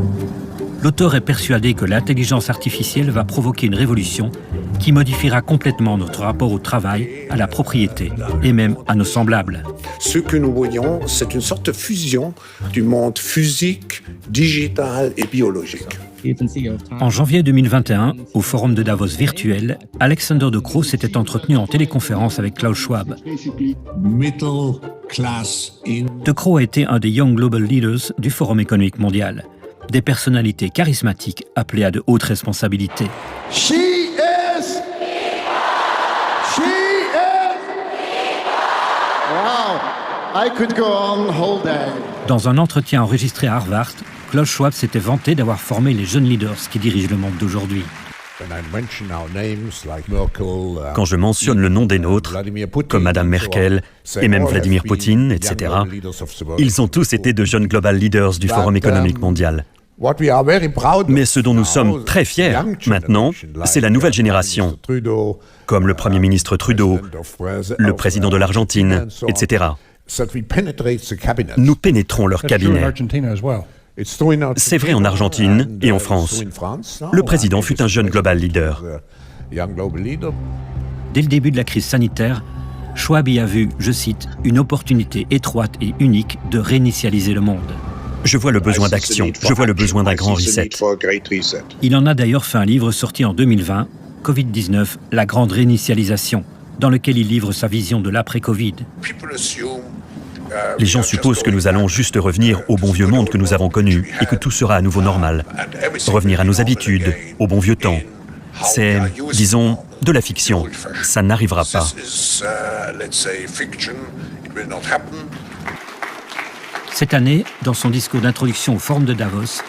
L'auteur est persuadé que l'intelligence artificielle va provoquer une révolution qui modifiera complètement notre rapport au travail, à la propriété et même à nos semblables. Ce que nous voyons, c'est une sorte de fusion du monde physique, digital et biologique. En janvier 2021, au Forum de Davos virtuel, Alexander De Croo s'était entretenu en téléconférence avec Klaus Schwab. De Croo a été un des Young Global Leaders du Forum économique mondial. Des personnalités charismatiques appelées à de hautes responsabilités. Dans un entretien enregistré à Harvard, Klaus Schwab s'était vanté d'avoir formé les jeunes leaders qui dirigent le monde d'aujourd'hui. Quand je mentionne le nom des nôtres, comme Madame Merkel et même Vladimir Poutine, etc., ils ont tous été de jeunes global leaders du Forum économique mondial. Mais ce dont nous sommes très fiers maintenant, c'est la nouvelle génération, comme le Premier ministre Trudeau, le président de l'Argentine, etc. Nous pénétrons leur cabinet. C'est vrai en Argentine et en France. Le président fut un jeune global leader. Dès le début de la crise sanitaire, Schwab y a vu, je cite, une opportunité étroite et unique de réinitialiser le monde. Je vois le besoin d'action, je vois le besoin d'un grand reset. Il en a d'ailleurs fait un livre sorti en 2020, Covid-19, la grande réinitialisation, dans lequel il livre sa vision de l'après-Covid. Les gens supposent que nous allons juste revenir au bon vieux monde que nous avons connu et que tout sera à nouveau normal. Revenir à nos habitudes, au bon vieux temps. C'est, disons, de la fiction. Ça n'arrivera pas. Cette année, dans son discours d'introduction au Forum de Davos,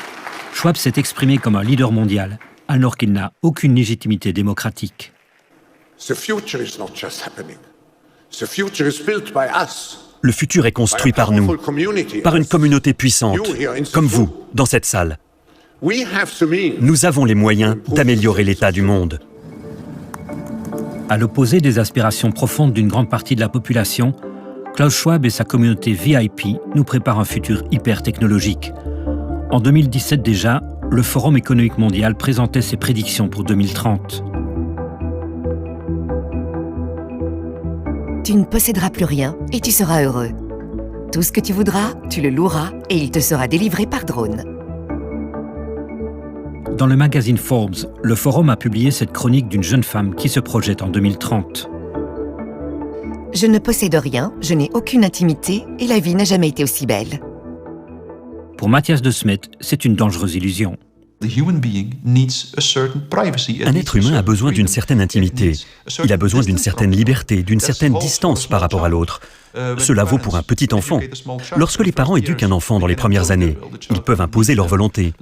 Schwab s'est exprimé comme un leader mondial, alors qu'il n'a aucune légitimité démocratique. Le futur est construit par nous, par une communauté puissante, comme vous, dans cette salle. Nous avons les moyens d'améliorer l'état du monde. À l'opposé des aspirations profondes d'une grande partie de la population, Klaus Schwab et sa communauté VIP nous préparent un futur hyper technologique. En 2017 déjà, le Forum économique mondial présentait ses prédictions pour 2030. Tu ne posséderas plus rien et tu seras heureux. Tout ce que tu voudras, tu le loueras et il te sera délivré par drone. Dans le magazine Forbes, le Forum a publié cette chronique d'une jeune femme qui se projette en 2030. Je ne possède rien, je n'ai aucune intimité et la vie n'a jamais été aussi belle. Pour Matthias de Smet, c'est une dangereuse illusion. Un être humain a besoin d'une certaine intimité. Il a besoin d'une certaine liberté, d'une certaine distance par rapport à l'autre. Cela vaut pour un petit enfant. Lorsque les parents éduquent un enfant dans les premières années, ils peuvent imposer leur volonté.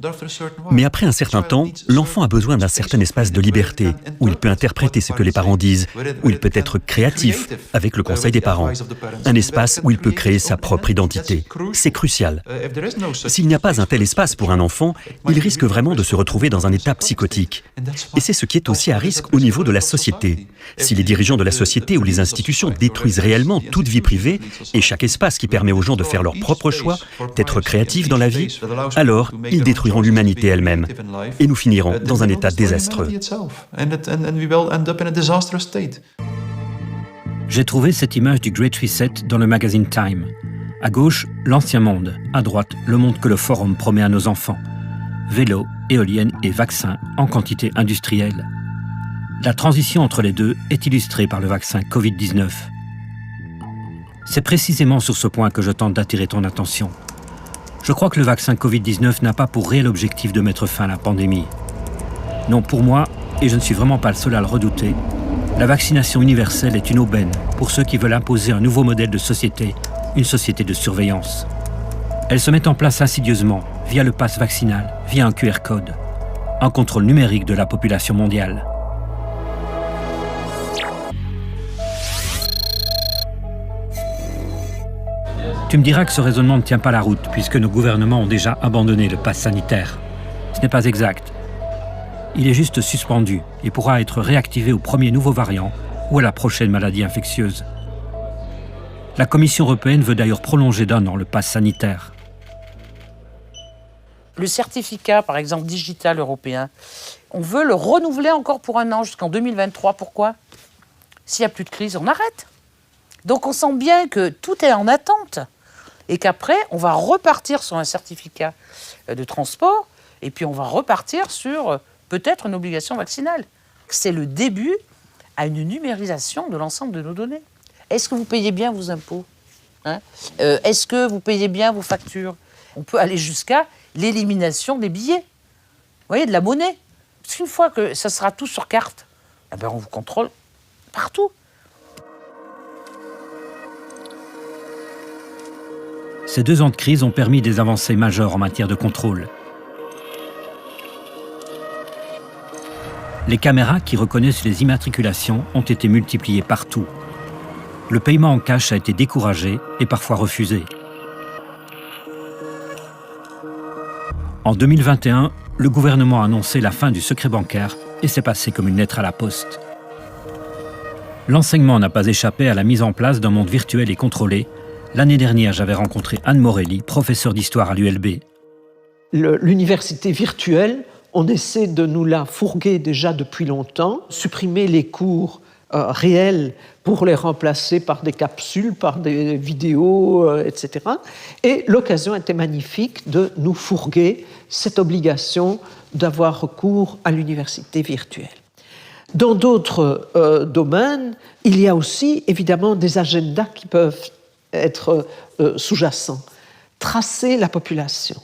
Mais après un certain temps, l'enfant a besoin d'un certain espace de liberté, où il peut interpréter ce que les parents disent, où il peut être créatif avec le conseil des parents. Un espace où il peut créer sa propre identité. C'est crucial. S'il n'y a pas un tel espace pour un enfant, il risque vraiment de se retrouver dans un état psychotique. Et c'est ce qui est aussi à risque au niveau de la société. Si les dirigeants de la société ou les institutions détruisent réellement toute vie privée et chaque espace qui permet aux gens de faire leurs propres choix, d'être créatifs dans la vie, alors ils détruiront l'humanité elle-même. Et nous finirons dans un état désastreux. J'ai trouvé cette image du Great Reset dans le magazine Time. À gauche, l'ancien monde. À droite, le monde que le Forum promet à nos enfants. Vélo, éoliennes et vaccins en quantité industrielle. La transition entre les deux est illustrée par le vaccin Covid-19. C'est précisément sur ce point que je tente d'attirer ton attention. Je crois que le vaccin Covid-19 n'a pas pour réel objectif de mettre fin à la pandémie. Non, pour moi, et je ne suis vraiment pas le seul à le redouter, la vaccination universelle est une aubaine pour ceux qui veulent imposer un nouveau modèle de société, une société de surveillance. Elle se met en place insidieusement, via le pass vaccinal, via un QR code, un contrôle numérique de la population mondiale. Tu me diras que ce raisonnement ne tient pas la route, puisque nos gouvernements ont déjà abandonné le pass sanitaire. Ce n'est pas exact. Il est juste suspendu et pourra être réactivé au premier nouveau variant ou à la prochaine maladie infectieuse. La Commission européenne veut d'ailleurs prolonger d'1 an le pass sanitaire. Le certificat, par exemple, digital européen, on veut le renouveler encore pour 1 an jusqu'en 2023. Pourquoi ? S'il n'y a plus de crise, on arrête. Donc on sent bien que tout est en attente et qu'après, on va repartir sur un certificat de transport et puis on va repartir sur peut-être une obligation vaccinale. C'est le début à une numérisation de l'ensemble de nos données. Est-ce que vous payez bien vos impôts ? Est-ce que vous payez bien vos factures ? On peut aller jusqu'à l'élimination des billets, vous voyez, de la monnaie. Parce qu'une fois que ça sera tout sur carte, eh ben on vous contrôle partout. Ces 2 ans de crise ont permis des avancées majeures en matière de contrôle. Les caméras qui reconnaissent les immatriculations ont été multipliées partout. Le paiement en cash a été découragé et parfois refusé. En 2021, le gouvernement a annoncé la fin du secret bancaire et c'est passé comme une lettre à la poste. L'enseignement n'a pas échappé à la mise en place d'un monde virtuel et contrôlé. L'année dernière, j'avais rencontré Anne Morelli, professeure d'histoire à l'ULB. L'université virtuelle, on essaie de nous la fourguer déjà depuis longtemps, supprimer les cours réels pour les remplacer par des capsules, par des vidéos, etc. Et l'occasion était magnifique de nous fourguer cette obligation d'avoir recours à l'université virtuelle. Dans d'autres domaines, il y a aussi évidemment des agendas qui peuvent être sous-jacents. Tracer la population,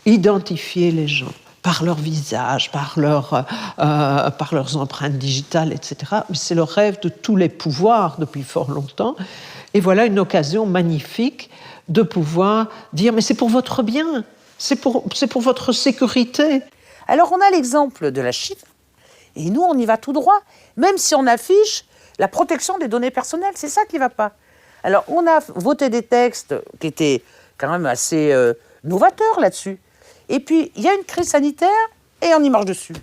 identifier les gens par leur visage, par leurs empreintes digitales, etc. Mais c'est le rêve de tous les pouvoirs depuis fort longtemps. Et voilà une occasion magnifique de pouvoir dire « mais c'est pour votre bien, c'est pour votre sécurité ». Alors on a l'exemple de la Chine, et nous on y va tout droit, même si on affiche la protection des données personnelles, c'est ça qui ne va pas. Alors on a voté des textes qui étaient quand même assez novateurs là-dessus. Et puis, il y a une crise sanitaire et on y marche dessus.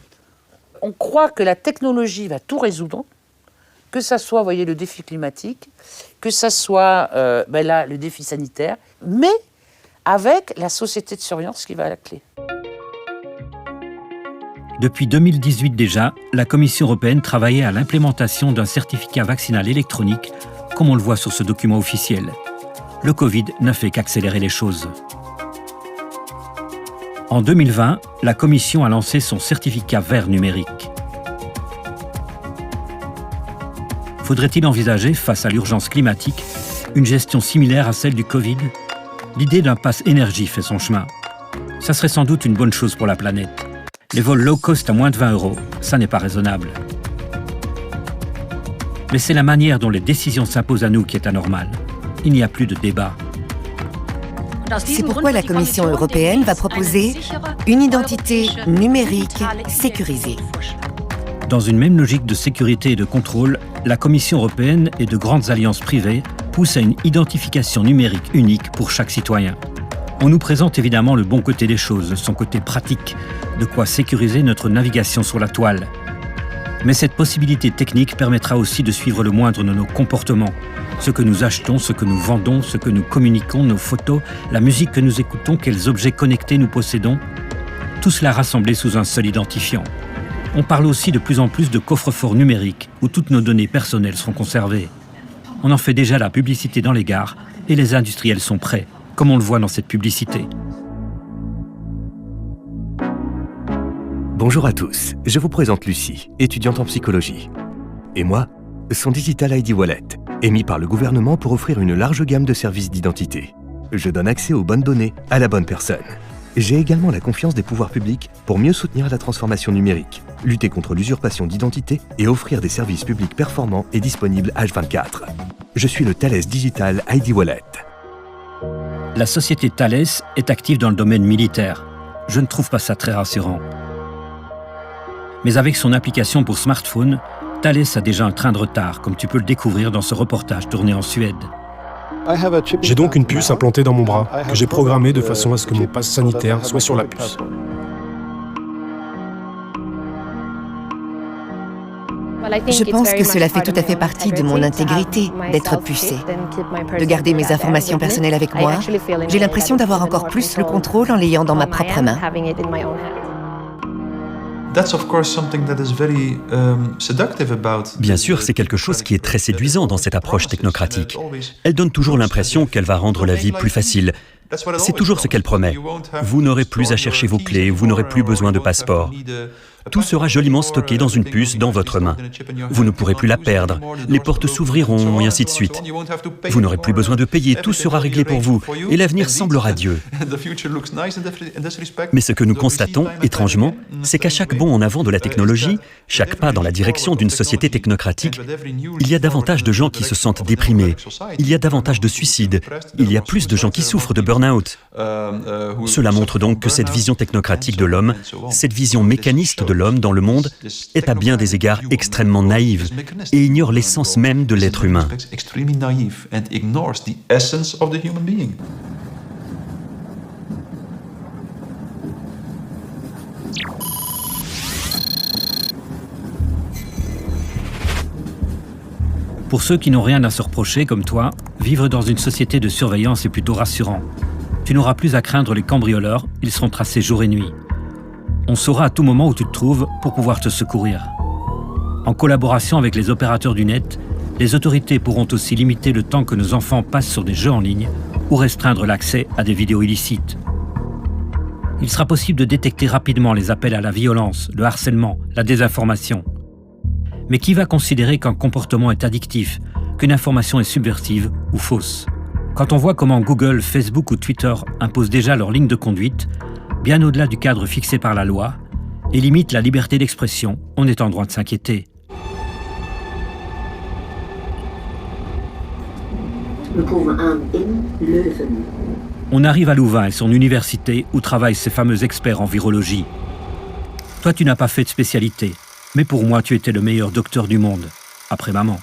On croit que la technologie va tout résoudre, que ça soit, vous voyez, le défi climatique, que ça soit, là, le défi sanitaire, mais avec la société de surveillance qui va à la clé. Depuis 2018 déjà, la Commission européenne travaillait à l'implémentation d'un certificat vaccinal électronique, comme on le voit sur ce document officiel. Le Covid n'a fait qu'accélérer les choses. En 2020, la Commission a lancé son certificat vert numérique. Faudrait-il envisager, face à l'urgence climatique, une gestion similaire à celle du Covid ? L'idée d'un pass énergie fait son chemin. Ça serait sans doute une bonne chose pour la planète. Les vols low cost à moins de 20 €, ça n'est pas raisonnable. Mais c'est la manière dont les décisions s'imposent à nous qui est anormale. il n'y a plus de débat. C'est pourquoi la Commission européenne va proposer une identité numérique sécurisée. Dans une même logique de sécurité et de contrôle, la Commission européenne et de grandes alliances privées poussent à une identification numérique unique pour chaque citoyen. On nous présente évidemment le bon côté des choses, son côté pratique, de quoi sécuriser notre navigation sur la toile. Mais cette possibilité technique permettra aussi de suivre le moindre de nos comportements. Ce que nous achetons, ce que nous vendons, ce que nous communiquons, nos photos, la musique que nous écoutons, quels objets connectés nous possédons. Tout cela rassemblé sous un seul identifiant. On parle aussi de plus en plus de coffres-forts numériques où toutes nos données personnelles seront conservées. On en fait déjà la publicité dans les gares et les industriels sont prêts, comme on le voit dans cette publicité. Bonjour à tous, je vous présente Lucie, étudiante en psychologie. Et moi, son Digital ID Wallet, émis par le gouvernement pour offrir une large gamme de services d'identité. Je donne accès aux bonnes données à la bonne personne. J'ai également la confiance des pouvoirs publics pour mieux soutenir la transformation numérique, lutter contre l'usurpation d'identité et offrir des services publics performants et disponibles H24. Je suis le Thales Digital ID Wallet. La société Thales est active dans le domaine militaire. Je ne trouve pas ça très rassurant. Mais avec son application pour smartphone, Thales a déjà un train de retard, comme tu peux le découvrir dans ce reportage tourné en Suède. J'ai donc une puce implantée dans mon bras, que j'ai programmée de façon à ce que mon passe sanitaire soit sur la puce. Je pense que cela fait tout à fait partie de mon intégrité d'être pucée, de garder mes informations personnelles avec moi. J'ai l'impression d'avoir encore plus le contrôle en l'ayant dans ma propre main. Bien sûr, c'est quelque chose qui est très séduisant dans cette approche technocratique. Elle donne toujours l'impression qu'elle va rendre la vie plus facile. C'est toujours ce qu'elle promet. Vous n'aurez plus à chercher vos clés, vous n'aurez plus besoin de passeport. Tout sera joliment stocké dans une puce dans votre main. Vous ne pourrez plus la perdre, les portes s'ouvriront et ainsi de suite. Vous n'aurez plus besoin de payer, tout sera réglé pour vous et l'avenir semble radieux. Mais ce que nous constatons, étrangement, c'est qu'à chaque bond en avant de la technologie, chaque pas dans la direction d'une société technocratique, il y a davantage de gens qui se sentent déprimés, il y a davantage de suicides, il y a plus de gens qui souffrent de burn-out. Cela montre donc que cette vision technocratique de l'homme, cette vision mécaniste de l'homme dans le monde, est à bien des égards extrêmement naïve et ignore l'essence même de l'être humain. Pour ceux qui n'ont rien à se reprocher comme toi, vivre dans une société de surveillance est plutôt rassurant. Tu n'auras plus à craindre les cambrioleurs, ils seront tracés jour et nuit. On saura à tout moment où tu te trouves pour pouvoir te secourir. En collaboration avec les opérateurs du net, les autorités pourront aussi limiter le temps que nos enfants passent sur des jeux en ligne ou restreindre l'accès à des vidéos illicites. Il sera possible de détecter rapidement les appels à la violence, le harcèlement, la désinformation. Mais qui va considérer qu'un comportement est addictif, qu'une information est subversive ou fausse? Quand on voit comment Google, Facebook ou Twitter imposent déjà leur ligne de conduite, bien au-delà du cadre fixé par la loi, et limitent la liberté d'expression, on est en droit de s'inquiéter. On arrive à Louvain et son université où travaillent ces fameux experts en virologie. Toi, tu n'as pas fait de spécialité, mais pour moi, tu étais le meilleur docteur du monde, après maman.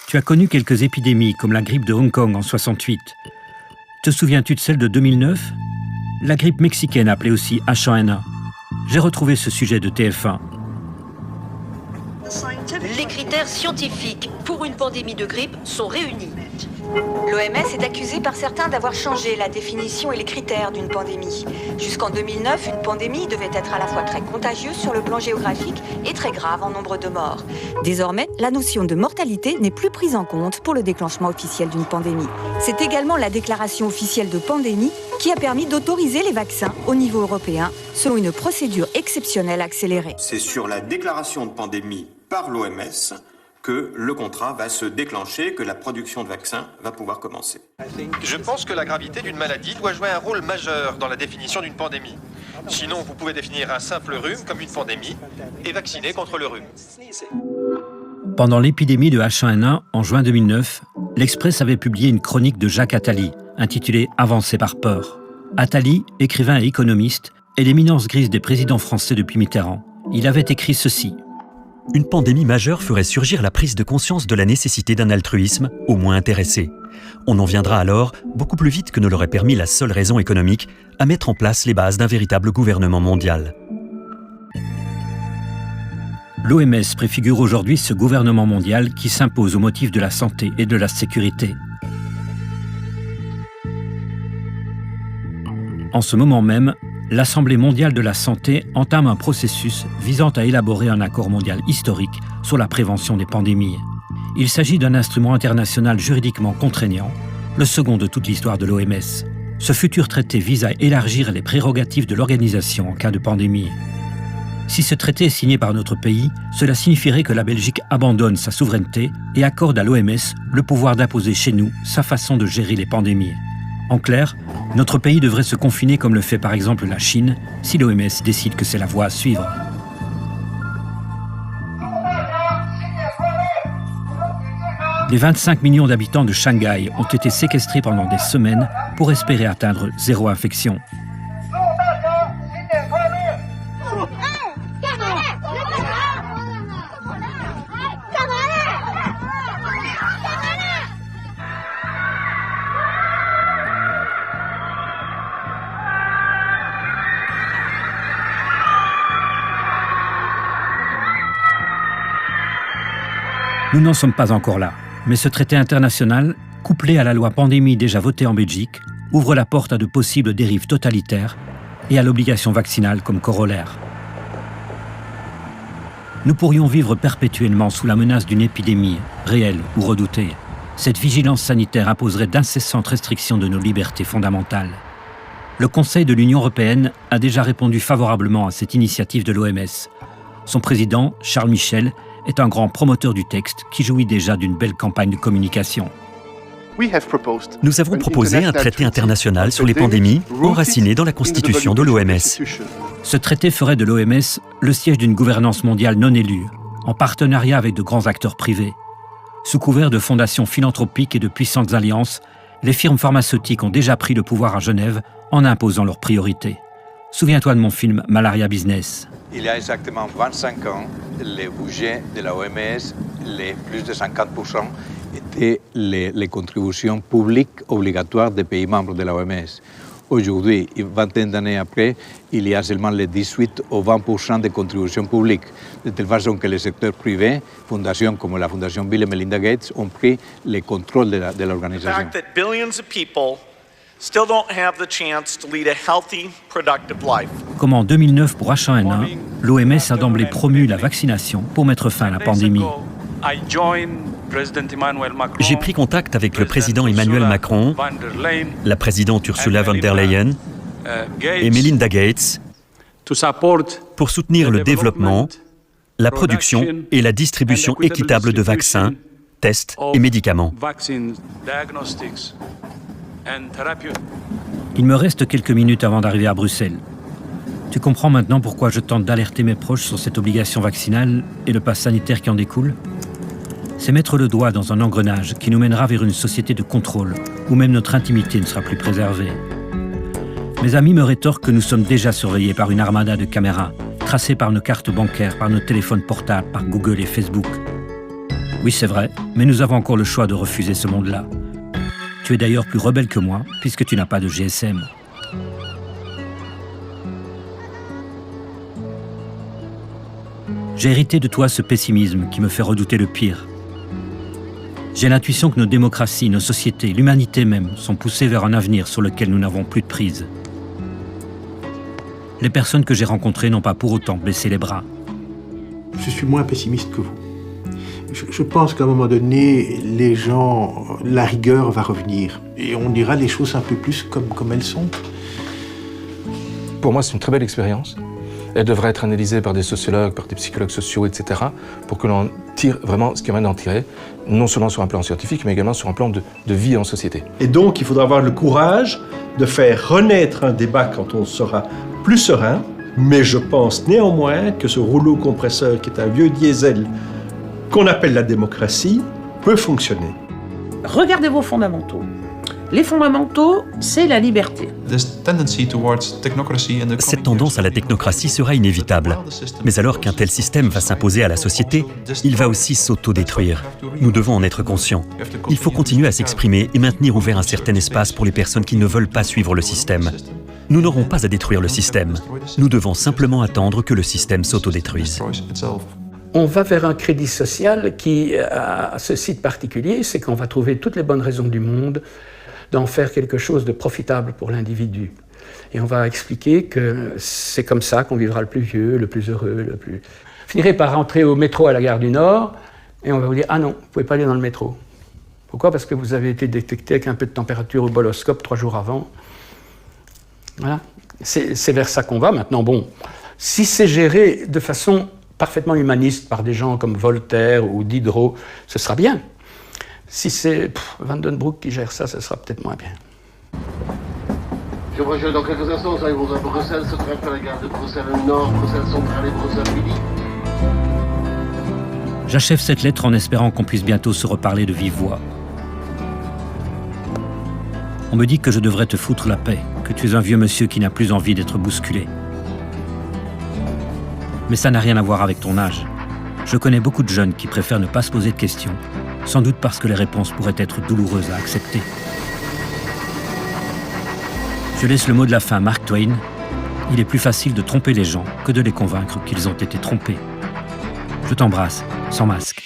Tu as connu quelques épidémies comme la grippe de Hong Kong en 68. Te souviens-tu de celle de 2009 ? La grippe mexicaine appelée aussi H1N1. J'ai retrouvé ce sujet de TF1. Les critères scientifiques pour une pandémie de grippe sont réunis. L'OMS est accusée par certains d'avoir changé la définition et les critères d'une pandémie. Jusqu'en 2009, une pandémie devait être à la fois très contagieuse sur le plan géographique et très grave en nombre de morts. Désormais, la notion de mortalité n'est plus prise en compte pour le déclenchement officiel d'une pandémie. C'est également la déclaration officielle de pandémie qui a permis d'autoriser les vaccins au niveau européen selon une procédure exceptionnelle accélérée. C'est sur la déclaration de pandémie par l'OMS que le contrat va se déclencher, que la production de vaccins va pouvoir commencer. Je pense que la gravité d'une maladie doit jouer un rôle majeur dans la définition d'une pandémie. Sinon, vous pouvez définir un simple rhume comme une pandémie et vacciner contre le rhume. Pendant l'épidémie de H1N1 en juin 2009, l'Express avait publié une chronique de Jacques Attali, intitulée « Avancer par peur ». Attali, écrivain et économiste, est l'éminence grise des présidents français depuis Mitterrand. Il avait écrit ceci. Une pandémie majeure ferait surgir la prise de conscience de la nécessité d'un altruisme, au moins intéressé. On en viendra alors, beaucoup plus vite que ne l'aurait permis la seule raison économique, à mettre en place les bases d'un véritable gouvernement mondial. L'OMS préfigure aujourd'hui ce gouvernement mondial qui s'impose au motif de la santé et de la sécurité. En ce moment même, l'Assemblée mondiale de la santé entame un processus visant à élaborer un accord mondial historique sur la prévention des pandémies. Il s'agit d'un instrument international juridiquement contraignant, le second de toute l'histoire de l'OMS. Ce futur traité vise à élargir les prérogatives de l'organisation en cas de pandémie. Si ce traité est signé par notre pays, cela signifierait que la Belgique abandonne sa souveraineté et accorde à l'OMS le pouvoir d'imposer chez nous sa façon de gérer les pandémies. En clair, notre pays devrait se confiner comme le fait par exemple la Chine, si l'OMS décide que c'est la voie à suivre. Les 25 millions d'habitants de Shanghai ont été séquestrés pendant des semaines pour espérer atteindre zéro infection. Nous n'en sommes pas encore là, mais ce traité international, couplé à la loi pandémie déjà votée en Belgique, ouvre la porte à de possibles dérives totalitaires et à l'obligation vaccinale comme corollaire. Nous pourrions vivre perpétuellement sous la menace d'une épidémie, réelle ou redoutée. Cette vigilance sanitaire imposerait d'incessantes restrictions de nos libertés fondamentales. Le Conseil de l'Union européenne a déjà répondu favorablement à cette initiative de l'OMS. Son président, Charles Michel, est un grand promoteur du texte qui jouit déjà d'une belle campagne de communication. Nous avons proposé un traité international sur les pandémies enraciné dans la constitution de l'OMS. Ce traité ferait de l'OMS le siège d'une gouvernance mondiale non élue, en partenariat avec de grands acteurs privés. Sous couvert de fondations philanthropiques et de puissantes alliances, les firmes pharmaceutiques ont déjà pris le pouvoir à Genève en imposant leurs priorités. Souviens-toi de mon film Malaria Business. Il y a exactement 25 ans, le budget de la OMS, les plus de 50%, étaient les contributions publiques obligatoires des pays membres de la OMS. Aujourd'hui, une vingtaine d'années après, il y a seulement les 18 ou 20% de contributions publiques, de telle façon que le secteur privé, fondations comme la Fondation Bill et Melinda Gates, ont pris le contrôle de l'organisation. Still don't have the chance to lead a healthy, productive life. Comme en 2009 pour H1N1, l'OMS a d'emblée promu la vaccination pour mettre fin à la pandémie. J'ai pris contact avec le président Emmanuel Macron, la présidente Ursula von der Leyen et Melinda Gates pour soutenir le développement, la production et la distribution équitable de vaccins, tests et médicaments. Il me reste quelques minutes avant d'arriver à Bruxelles. Tu comprends maintenant pourquoi je tente d'alerter mes proches sur cette obligation vaccinale et le pass sanitaire qui en découle? C'est mettre le doigt dans un engrenage qui nous mènera vers une société de contrôle, où même notre intimité ne sera plus préservée. Mes amis me rétorquent que nous sommes déjà surveillés par une armada de caméras, tracés par nos cartes bancaires, par nos téléphones portables, par Google et Facebook. Oui, c'est vrai, mais nous avons encore le choix de refuser ce monde-là. Tu es d'ailleurs plus rebelle que moi, puisque tu n'as pas de GSM. J'ai hérité de toi ce pessimisme qui me fait redouter le pire. J'ai l'intuition que nos démocraties, nos sociétés, l'humanité même, sont poussées vers un avenir sur lequel nous n'avons plus de prise. Les personnes que j'ai rencontrées n'ont pas pour autant baissé les bras. Je suis moins pessimiste que vous. Je pense qu'à un moment donné, les gens, la rigueur va revenir. Et on dira les choses un peu plus comme elles sont. Pour moi, c'est une très belle expérience. Elle devrait être analysée par des sociologues, par des psychologues sociaux, etc., pour que l'on tire vraiment ce qu'il y a d'en tirer, non seulement sur un plan scientifique, mais également sur un plan de vie en société. Et donc, il faudra avoir le courage de faire renaître un débat quand on sera plus serein, mais je pense néanmoins que ce rouleau compresseur, qui est un vieux diesel, qu'on appelle la démocratie peut fonctionner. Regardez vos fondamentaux. Les fondamentaux, c'est la liberté. Cette tendance à la technocratie sera inévitable. Mais alors qu'un tel système va s'imposer à la société, il va aussi s'autodétruire. Nous devons en être conscients. Il faut continuer à s'exprimer et maintenir ouvert un certain espace pour les personnes qui ne veulent pas suivre le système. Nous n'aurons pas à détruire le système. Nous devons simplement attendre que le système s'autodétruise. On va vers un crédit social qui a ce site particulier, c'est qu'on va trouver toutes les bonnes raisons du monde d'en faire quelque chose de profitable pour l'individu. Et on va expliquer que c'est comme ça qu'on vivra le plus vieux, le plus heureux, le plus... Vous finirez par rentrer au métro à la gare du Nord, et on va vous dire « Ah non, vous ne pouvez pas aller dans le métro ». Pourquoi ? Parce que vous avez été détecté avec un peu de température au boloscope 3 jours avant. Voilà. C'est vers ça qu'on va maintenant. Bon, si c'est géré de façon parfaitement humaniste par des gens comme Voltaire ou Diderot, ce sera bien. Si c'est Van den Broek qui gère ça, ce sera peut-être moins bien. Je rejoins dans quelques instants, nous arrivons à Bruxelles, se traite à la gare de Bruxelles Nord, Bruxelles Centrale et Bruxelles Midi. J'achève cette lettre en espérant qu'on puisse bientôt se reparler de vive voix. On me dit que je devrais te foutre la paix, que tu es un vieux monsieur qui n'a plus envie d'être bousculé. Mais ça n'a rien à voir avec ton âge. Je connais beaucoup de jeunes qui préfèrent ne pas se poser de questions, sans doute parce que les réponses pourraient être douloureuses à accepter. Je laisse le mot de la fin à Mark Twain. Il est plus facile de tromper les gens que de les convaincre qu'ils ont été trompés. Je t'embrasse, sans masque.